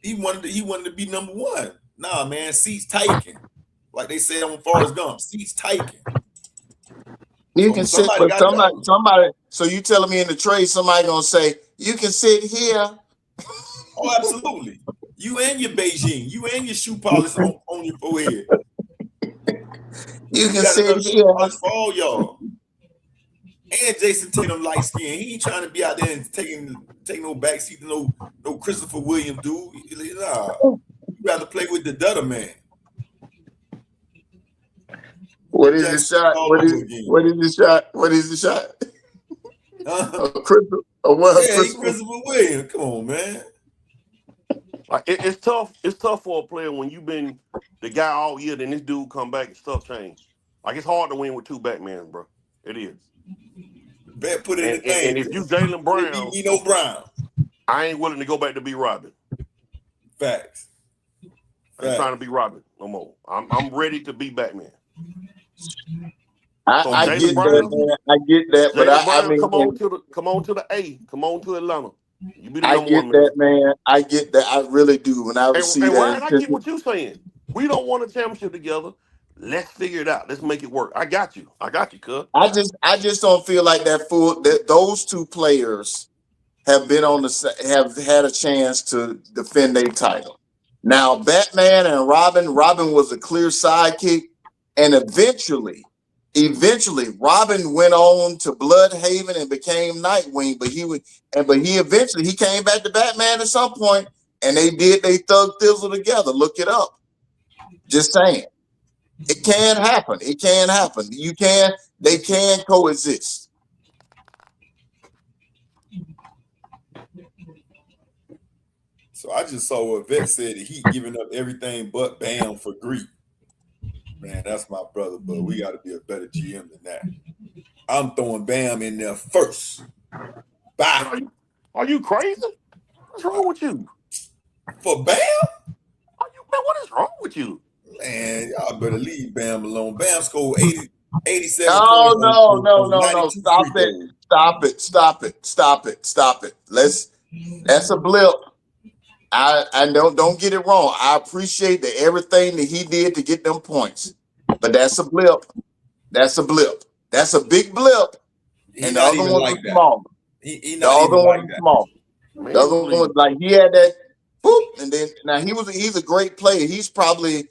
he wanted to be number one. Nah, man, seats taken. Like they said on Forrest Gump, seats taken. You can sit, but somebody. So you telling me in the trade, somebody gonna say you can sit here? Oh, absolutely. You and your Beijing, you and your shoe polish on your forehead. You can sit here for all y'all. And Jason Tatum light skin. He ain't trying to be out there and take no backseat to no Christopher Williams dude. Nah, you rather play with the Dutta man. What is the shot? What is the shot? Christopher Williams. Come on, man. Like it's tough. It's tough for a player when you've been the guy all year, then this dude come back and stuff change. Like it's hard to win with two Batmans, bro. It is. Bet put it in the thing. And if you Jaylen Brown, Brown, I ain't willing to go back to be Robin. Facts. I ain't trying to be Robin no more. I'm ready to be Batman. I get that, but I mean, come on to the A, come on to Atlanta. You be the I number get one, that, man. I get that. I really do. When I see that, Ryan, I get what you're saying. We don't want a championship together. Let's figure it out. Let's make it work. I got you, cuz. I just don't feel like that those two players have had a chance to defend their title. Now, Batman and Robin was a clear sidekick, and eventually, Robin went on to Bloodhaven and became Nightwing. But he eventually came back to Batman at some point, and they thug thizzle together. Look it up. Just saying, it can happen. It can happen. They can coexist. So I just saw what Vet said. He giving up everything but Bam for Greek. Man, that's my brother, but we got to be a better GM than that. I'm throwing Bam in there first. Bye. Are you crazy? What's wrong with you? For Bam? Man, what is wrong with you? Man, y'all better leave Bam alone. Bam scored 87 Oh, points. no. Stop it. That's a blip. I don't get it wrong. I appreciate everything that he did to get them points. But that's a blip. That's a big blip. And the other one was small. He The other one was small. Man, The other one was like he had that boop, and then now he's a great player. He's probably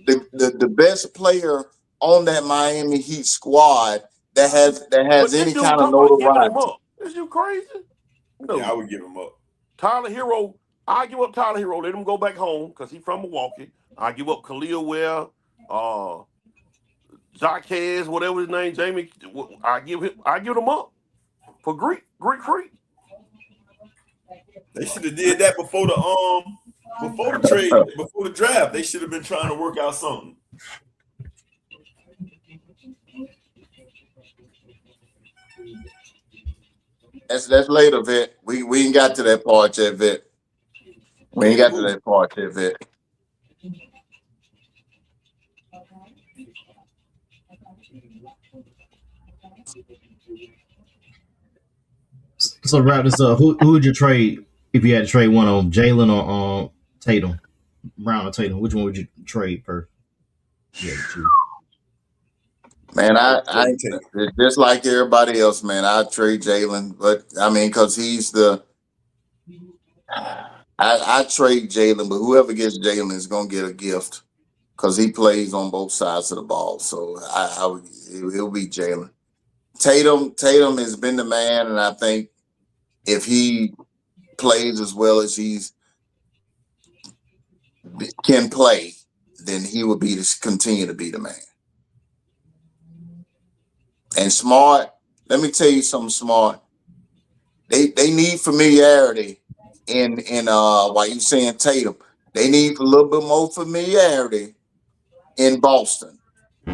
the best player on that Miami Heat squad that has any kind of notoriety. Is you crazy? No. Yeah, I would give him up. Tyler Hero, I give up Tyler Hero. Let him go back home because he's from Milwaukee. I give up Khalil Ware, Jaquez, whatever his name, Jamie. I give them up for Greek Freak. They should have did that before the trade, before the draft. They should have been trying to work out something. That's later, Vic. We ain't got to that part yet, Vic. We ain't got to that part yet, Vic. So wrap this up. Who would you trade if you had to trade one on Jalen or Tatum? Brown or Tatum? Which one would you trade first? Yeah, man, I just like everybody else, man. I trade Jalen, but I mean, because he's I trade Jalen, but whoever gets Jalen is gonna get a gift because he plays on both sides of the ball. So it'll be Jalen. Tatum has been the man, and I think if he plays as well as can play, then he will continue to be the man. And Smart, let me tell you something, Smart. They need familiarity in while you saying Tatum. They need a little bit more familiarity in Boston.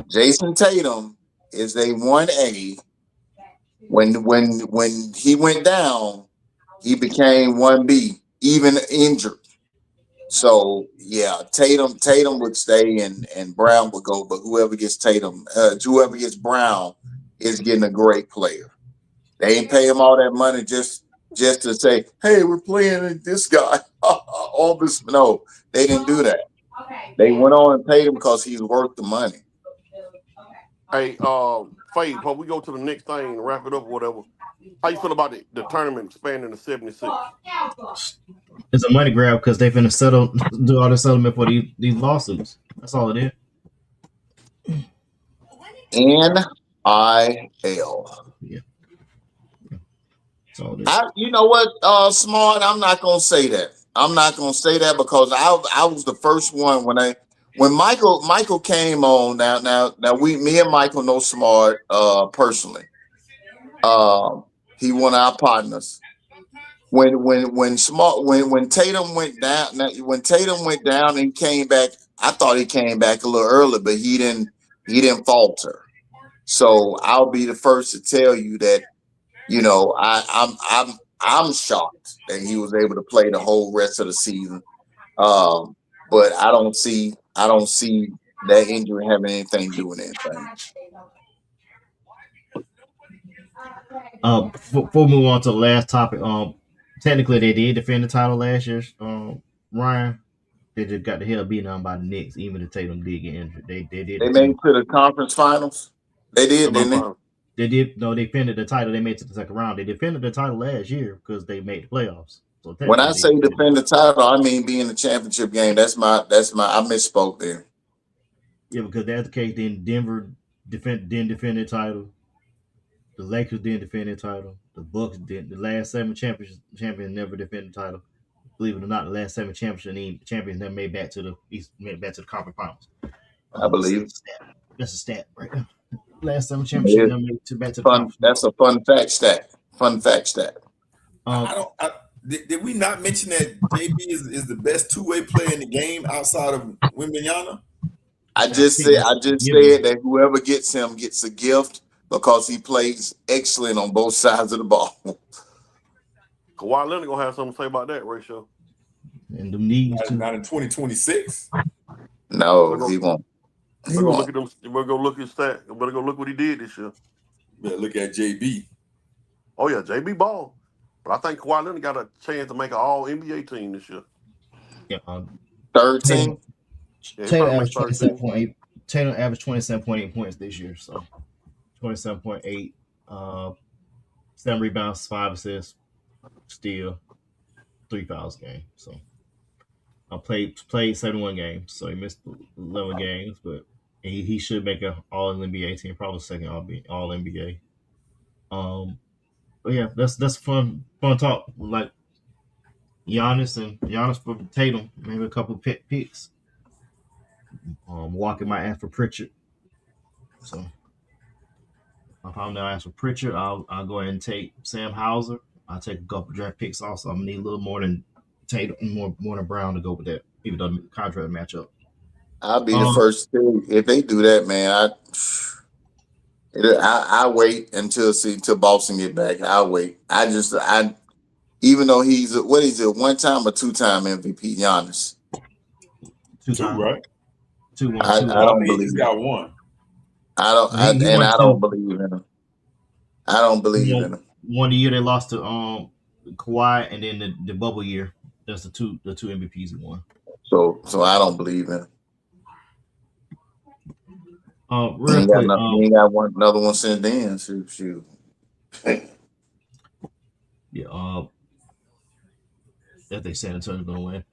Jason Tatum is a 1A. When he went down, he became 1B, even injured. So yeah, Tatum would stay and Brown would go, but whoever gets Brown is getting a great player. They ain't pay him all that money just to say, hey, we're playing this guy. All this, no, they didn't do that. They went on and paid him because he's worth the money. Hey, Faye, before we go to the next thing and wrap it up or whatever, how you feel about the tournament expanding to 76? It's a money grab because they finna do all the settlement for these lawsuits. That's all it is. NIL. Yeah. That's all it is. You know what, Smart? I'm not gonna say that. I'm not gonna say that because I was the first one when Michael came on. Now me and Michael know Smart personally. He one of our partners. When Tatum went down, and came back, I thought he came back a little early, but he didn't falter. So I'll be the first to tell you that, you know, I'm shocked that he was able to play the whole rest of the season. But I don't see that injury having anything to do with anything. Before we move on to the last topic, technically they did defend the title last year. Ryan, they just got the hell beaten on by the Knicks. Even if Tatum did get injured, they did. They made it to the conference finals. They did, didn't they? They did. No, they defended the title. They made it to the second round. They defended the title last year because they made the playoffs. So when I say defend the title, I mean be in the championship game. That's my. I misspoke there. Yeah, because that's the case. Then Denver didn't defend the title. The Lakers didn't defend the title. The Bucks didn't. The last 7 champions never defended the title. Believe it or not, the last 7 champions never made back to the conference finals. I believe that's a stat, right? Last 7 championships never made it back to the conference. That's a fun fact stat. Did we not mention that JB is the best 2-way player in the game outside of Wembanyama? I just said that whoever gets him gets a gift because he plays excellent on both sides of the ball. Kawhi Leonard gonna have something to say about that ratio. And them knees too. Not in 2026. No, he won't. He We're gonna look won't. at them. We're gonna look at his stat. We're gonna look what he did this year. Yeah, look at JB. Oh yeah, JB ball. But I think Kawhi Leonard got a chance to make an All NBA team this year. Yeah, 13. Yeah, he Taylor probably averaged makes 13. 27.8. Taylor averaged 27.8 points this year, so 27.8. 7 rebounds, 5 assists, steal, 3 fouls a game. So I played 71 games, so he missed 11 games, but he should make an All NBA team, probably second All NBA. But yeah, that's fun talk. Like Giannis for Tatum, maybe a couple of picks. Walker might ask for Pritchard. So if I'm gonna ask for Pritchard, I'll go ahead and take Sam Hauser. I'll take a couple draft picks also. I'm gonna need a little more than Tatum, more than Brown to go with that, even though the contract match up. I'll be the first to if they do that, man. I wait until Boston get back. I'll wait. Even though he's what is it, 1-time or 2-time MVP, Giannis. 2-time, right? 2-1. I don't believe he's got one. I don't. I don't believe in him. I don't believe in him. One year they lost to Kawhi, and then the bubble year. That's the two MVPs he won. So I don't believe in him. Real quick, he ain't got another one since then. Shoot. Yeah. That they San Antonio's gonna win.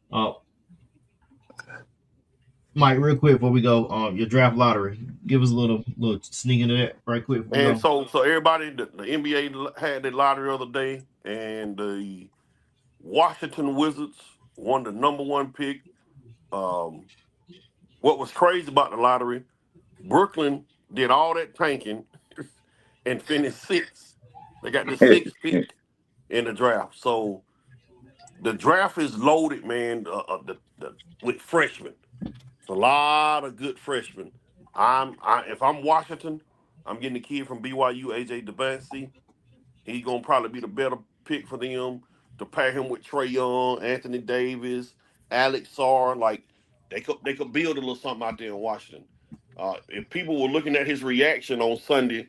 Mike, real quick before we go, your draft lottery. Give us a little sneak into that right quick. And so everybody, the NBA had their lottery the other day, and the Washington Wizards won the number 1 pick. What was crazy about the lottery, Brooklyn did all that tanking and finished 6th. They got the 6th pick in the draft. So the draft is loaded, man, with freshmen. It's a lot of good freshmen. If I'm Washington, I'm getting a kid from BYU, AJ Davansey. He's gonna probably be the better pick for them to pair him with Trae Young, Anthony Davis, Alex Sarr. Like they could build a little something out there in Washington. If people were looking at his reaction on Sunday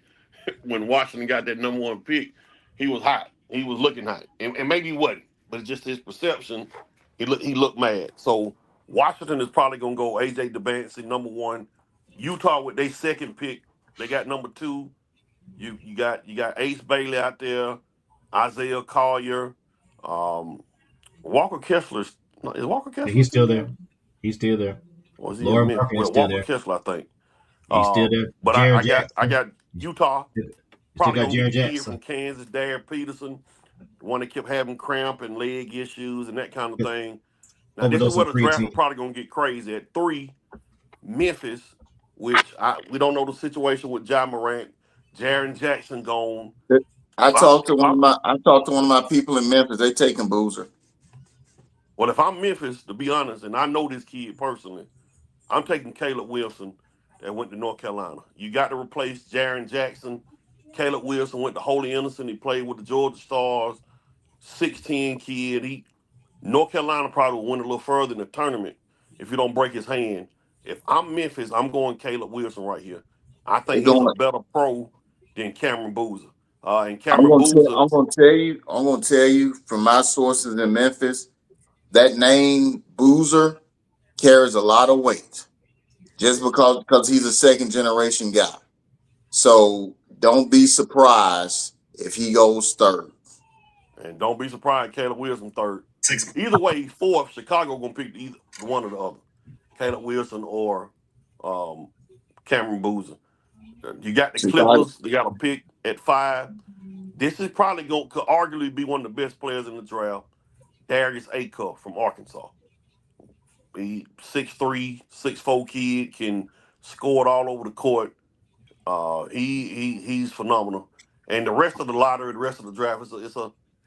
when Washington got that number 1 pick, he was hot. He was looking hot, and maybe he wasn't, but it's just his perception. He looked mad. So Washington is probably gonna go AJ Davansey number 1. Utah with their 2nd pick, they got number 2. You got Ace Bailey out there, Isaiah Collier, Walker Kessler. Is Walker Kessler? He's still there. He's still there. Or is he Laura in Memphis? Markkanen is Well, still Walker there. Kessler, I think. He's still there. But Jaren I Jackson. got Utah. Still Probably got gonna Jaren get a kid Jackson. from Kansas, Darren Peterson, the one that kept having cramp and leg issues and that kind of thing. Now this is where the draft is probably gonna get crazy. At 3, Memphis, which we don't know the situation with Ja Morant, Jaren Jackson gone. I talked to one of my people in Memphis. They taking Boozer. Well, if I'm Memphis, to be honest, and I know this kid personally, I'm taking Caleb Wilson that went to North Carolina. You got to replace Jaren Jackson. Caleb Wilson went to Holy Innocent. He played with the Georgia Stars. 6'10" kid. North Carolina probably will win a little further in the tournament if you don't break his hand. If I'm Memphis, I'm going Caleb Wilson right here. I think he's a better pro than Cameron Boozer. And Cameron Boozer. I'm gonna tell you from my sources in Memphis, that name Boozer carries a lot of weight, just because he's a 2nd generation guy. So don't be surprised if he goes 3rd. And don't be surprised Caleb Wilson 3rd. Either way, 4th, Chicago gonna pick either one or the other, Caleb Wilson or Cameron Boozer. You got the Clippers. They got a pick at 5. This is probably could arguably be one of the best players in the draft. Darius Acuff from Arkansas. He 6'3", 6'4" kid, can score it all over the court. He's phenomenal. And the rest of the lottery, the rest of the draft,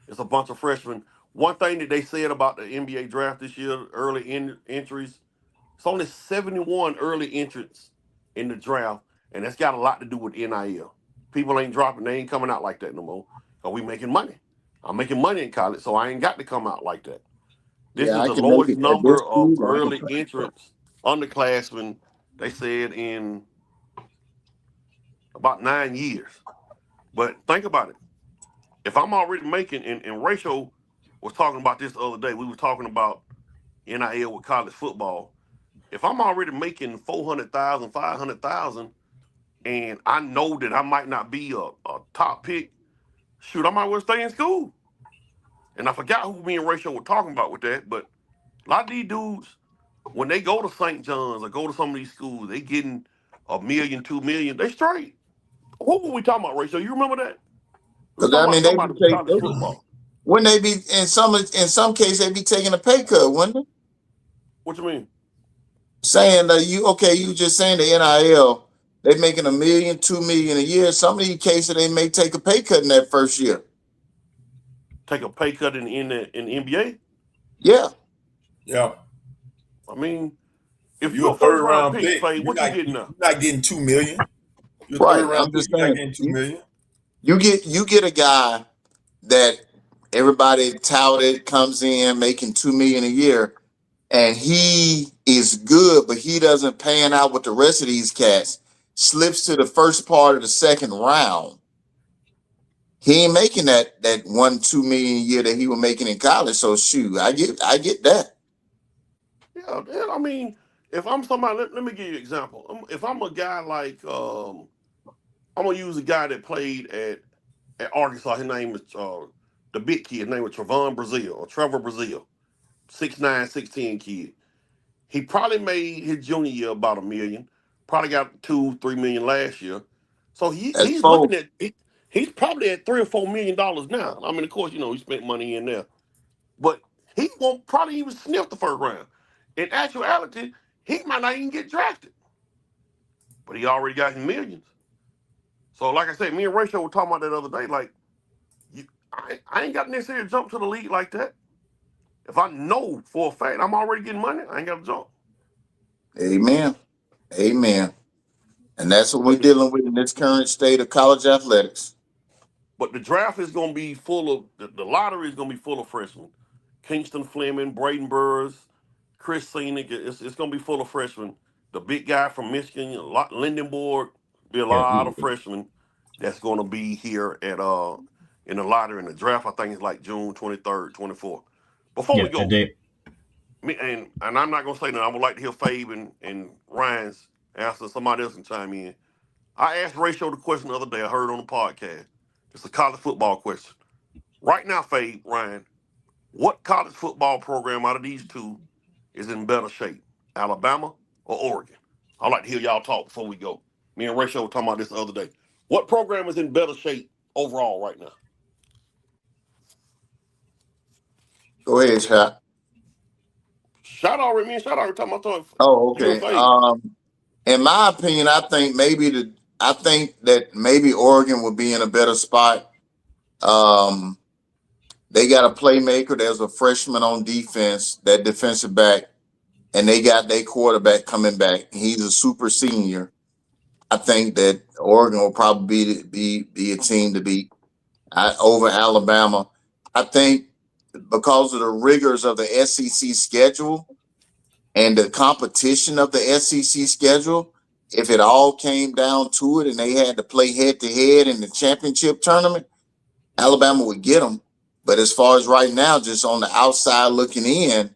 it's a bunch of freshmen. One thing that they said about the NBA draft this year, early entries, it's only 71 early entrants in the draft, and that's got a lot to do with NIL. People ain't dropping, they ain't coming out like that no more. Are we making money? I'm making money in college, so I ain't got to come out like that. This Yeah, is I the can make lowest it at this number of school. I can early play. entrants, underclassmen, they said, in about 9 years. But think about it. If I'm already making, and Rachel was talking about this the other day, we were talking about NIL with college football. If I'm already making 400,000, 500,000, and I know that I might not be a top pick, shoot, I might well stay in school. And I forgot who me and Rachel were talking about with that, but a lot of these dudes, when they go to St. John's or go to some of these schools, they getting $1 million, $2 million. They straight. What were we talking about, Rachel? You remember that? We were Because talking I about mean, they somebody be with college taking. football. Wouldn't they be in some cases they be taking a pay cut, wouldn't they? What you mean? Saying that you just saying the NIL, they making $1 million, $2 million a year. Some of these cases they may take a pay cut in that first year. Take a pay cut in the NBA? Yeah. Yeah. I mean, if You're you're a a first third round round pick, pick. Faye, You're what you not getting you're now? not getting $2 million. You're a Right. third round I'm pick. just You're not saying getting $2 million. you get a guy that everybody touted comes in making $2 million a year, and he is good, but he doesn't pan out with the rest of these cats. Slips to the first part of the second round. He ain't making that 1-2 million a year that he was making in college. So shoot, I get that. Yeah, I mean, if I'm somebody, let me give you an example. If I'm a guy like, I'm gonna use a guy that played at Arkansas. His name is the big kid. His name was Trevon Brazil or Trevor Brazil, 6'9", 6'10" kid. He probably made his junior year about $1 million. Probably got 2-3 million last year. So That's he's both. looking at he's probably at $3 or $4 million now. I mean, of course, he spent money in there, but he won't probably even sniff the first round. In actuality, he might not even get drafted, but he already got his millions. So, like I said, me and Rachel were talking about that the other day. Like, I ain't got to necessarily jump to the league like that. If I know for a fact I'm already getting money, I ain't got to jump. Amen. Amen. And that's what we're But dealing with in this current state of college athletics. the draft is going to be full of the lottery is going to be full of freshmen. Kingston Fleming, Braden Burrs, Chris Scenic. It's going to be full of freshmen. The big guy from Michigan, Lindenborg, be a Yeah, lot of freshmen that's going to be here at in the lottery in the draft. I think it's like June 23rd, 24th. Before yeah, we and go, they, and I'm not going to say nothing. I would like to hear Fabe and Ryan's answer. Somebody else can chime in. I asked Rachel the question the other day. I heard on the podcast. It's a college football question. Right now, Fabe, Ryan, what college football program out of these two is in better shape? Alabama or Oregon? I'd like to hear y'all talk before we go. Me and Rachel were talking about this the other day. What program is in better shape overall right now? Go ahead, Scott. Me and Shot already talking about Oh, you and okay. Fabe. In my opinion, I think that maybe Oregon would be in a better spot. They got a playmaker. There's a freshman on defense, that defensive back, and they got their quarterback coming back. He's a super senior. I think that Oregon will probably be a team to beat over Alabama. I think because of the rigors of the SEC schedule and the competition of the SEC schedule, if it all came down to it and they had to play head to head in the championship tournament, Alabama would get them. But as far as right now, just on the outside looking in,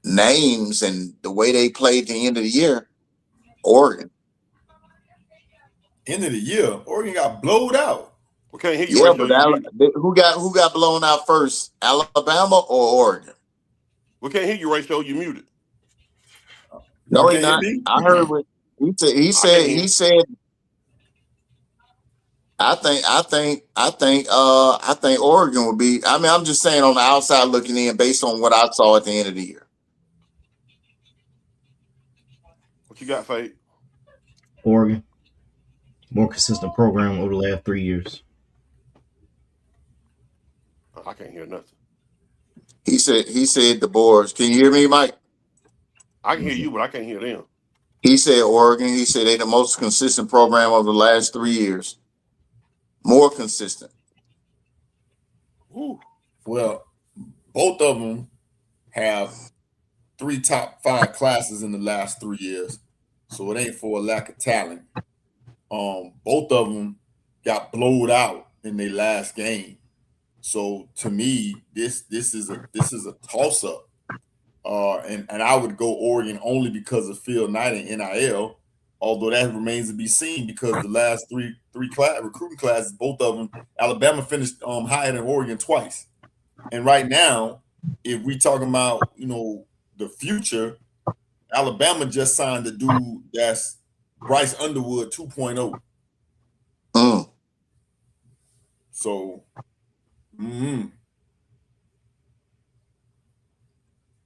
names and the way they played the end of the year, Oregon. End of the year, Oregon got blowed out. We can't hear you, Yeah, Rachel. but You mute. who got blown out first, Alabama or Oregon? We can't hear you, Rachel. You muted. No, Y'all he can't hear not. me? I heard what he I can't said. hear. He said. I think Oregon would be. I mean, I'm just saying on the outside looking in, based on what I saw at the end of the year. What you got, Fabe? Oregon, more consistent program over the last 3 years. I can't hear nothing. He said the boards. Can you hear me, Mike? I can hear you, but I can't hear them. He said Oregon. He said they the most consistent program over the last 3 years. More consistent. Whew. Well, both of them have 3 top 5 classes in the last 3 years, so it ain't for a lack of talent. Both of them got blowed out in their last game. So to me, this is a toss up. And I would go Oregon only because of Phil Knight and NIL, although that remains to be seen because the last three recruiting classes, both of them, Alabama finished higher than Oregon twice. And right now, if we talking about the future, Alabama just signed a dude that's Bryce Underwood 2.0. So,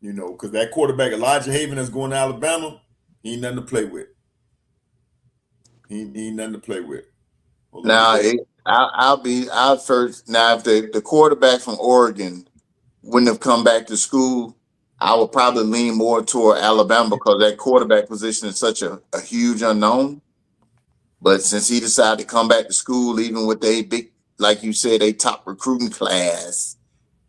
because that quarterback Elijah Haven that's going to Alabama, he ain't nothing to play with. He ain't nothing to play with. Now, I'll first. Now, if the quarterback from Oregon wouldn't have come back to school, I would probably lean more toward Alabama because that quarterback position is such a huge unknown. But since he decided to come back to school, even with a big, like you said, a top recruiting class,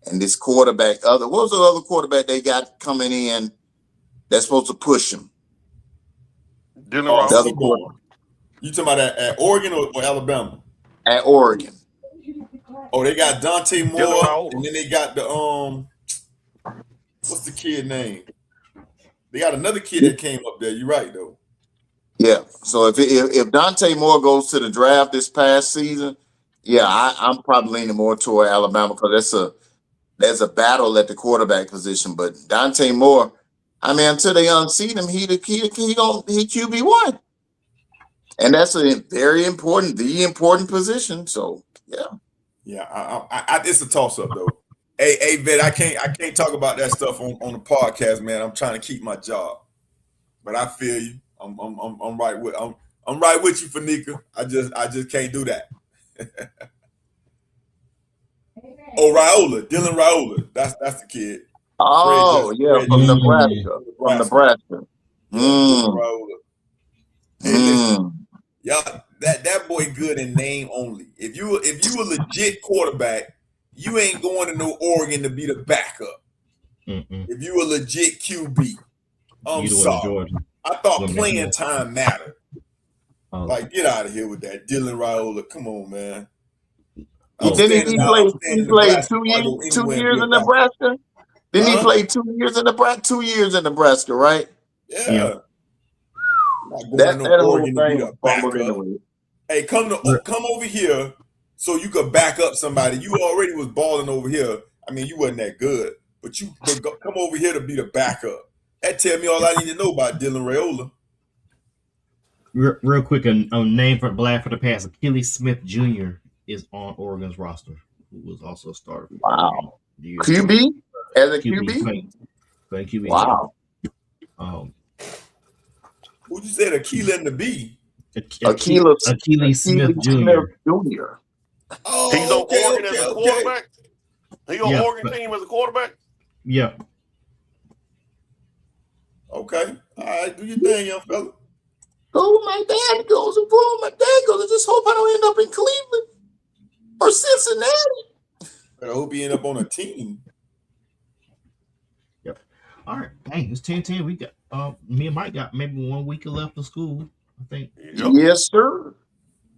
and this quarterback, what was the other quarterback they got coming in that's supposed to push him? Dylan The other Raiola. quarterback You talking about at Oregon or Alabama? at Oregon. Oh, they got Dante Dylan Moore, Raiola. and then they got the what's the kid name? They got another kid that came up there. You're right though. Yeah. So if Dante Moore goes to the draft this past season, yeah, I'm probably leaning more toward Alabama because there's a battle at the quarterback position. But Dante Moore, I mean, until they unseat him, he QB1. And that's a very important, the important position. So yeah. Yeah, I it's a toss up though. Hey, Vet, I can't talk about that stuff on the podcast, man. I'm trying to keep my job, but I feel you. I'm right with I'm right with you, Fanika. I just can't do that. Oh, Raiola, Dylan Raiola. That's the kid. Oh, Fred from Justin. Nebraska. From Nebraska. Dylan Raiola. Hey, listen, Mm. y'all, that boy good in name only. If you a legit quarterback, you ain't going to no Oregon to be the backup. If you a legit QB, I'm sorry. Georgia. I thought Wouldn't playing matter. time mattered. Oh, Like, get out of here with that, Dylan Raiola. Come on, man. He played 2 years in Nebraska. Didn't he play 2 years in Nebraska? 2 years in Nebraska, right? Yeah. Not going That to no whole Oregon to be thing the was fumbled backup. anyway. Hey, come over here so you could back up somebody. You already was balling over here. I mean, you wasn't that good, but come over here to be the backup. That tell me all I need to know about Dylan Raiola. real quick, a name for Black for the past. Achilles Smith Jr. is on Oregon's roster, who was also a starter. Wow. QB? As a QB? Playing QB. Wow. Who'd you say, Aquila and the B? Achilles Smith Jr. Oh, He's on okay, Oregon as a quarterback. He on Oregon team as a quarterback. Yeah. Okay. All right, do your thing, young fella. Go where my dad goes and follow my dad goes. I just hope I don't end up in Cleveland or Cincinnati. But I hope he end up on a team. Yep. All right. Dang, it's 10-10. We got me and Mike got maybe 1 week left of school, I think. Yep. Yes, sir.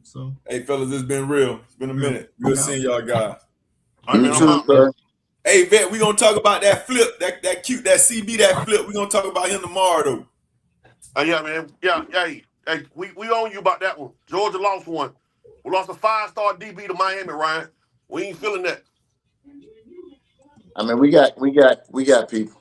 So Hey, fellas, it's been real. It's been a minute. Good seeing y'all guys. You too, sir. Hey, Vet, we gonna talk about that flip, that CB, that flip. We gonna talk about him tomorrow, though. Yeah, man. Yeah, hey, we own you about that one. Georgia lost one. We lost a 5-star DB to Miami, Ryan. We ain't feeling that. I mean, we got people.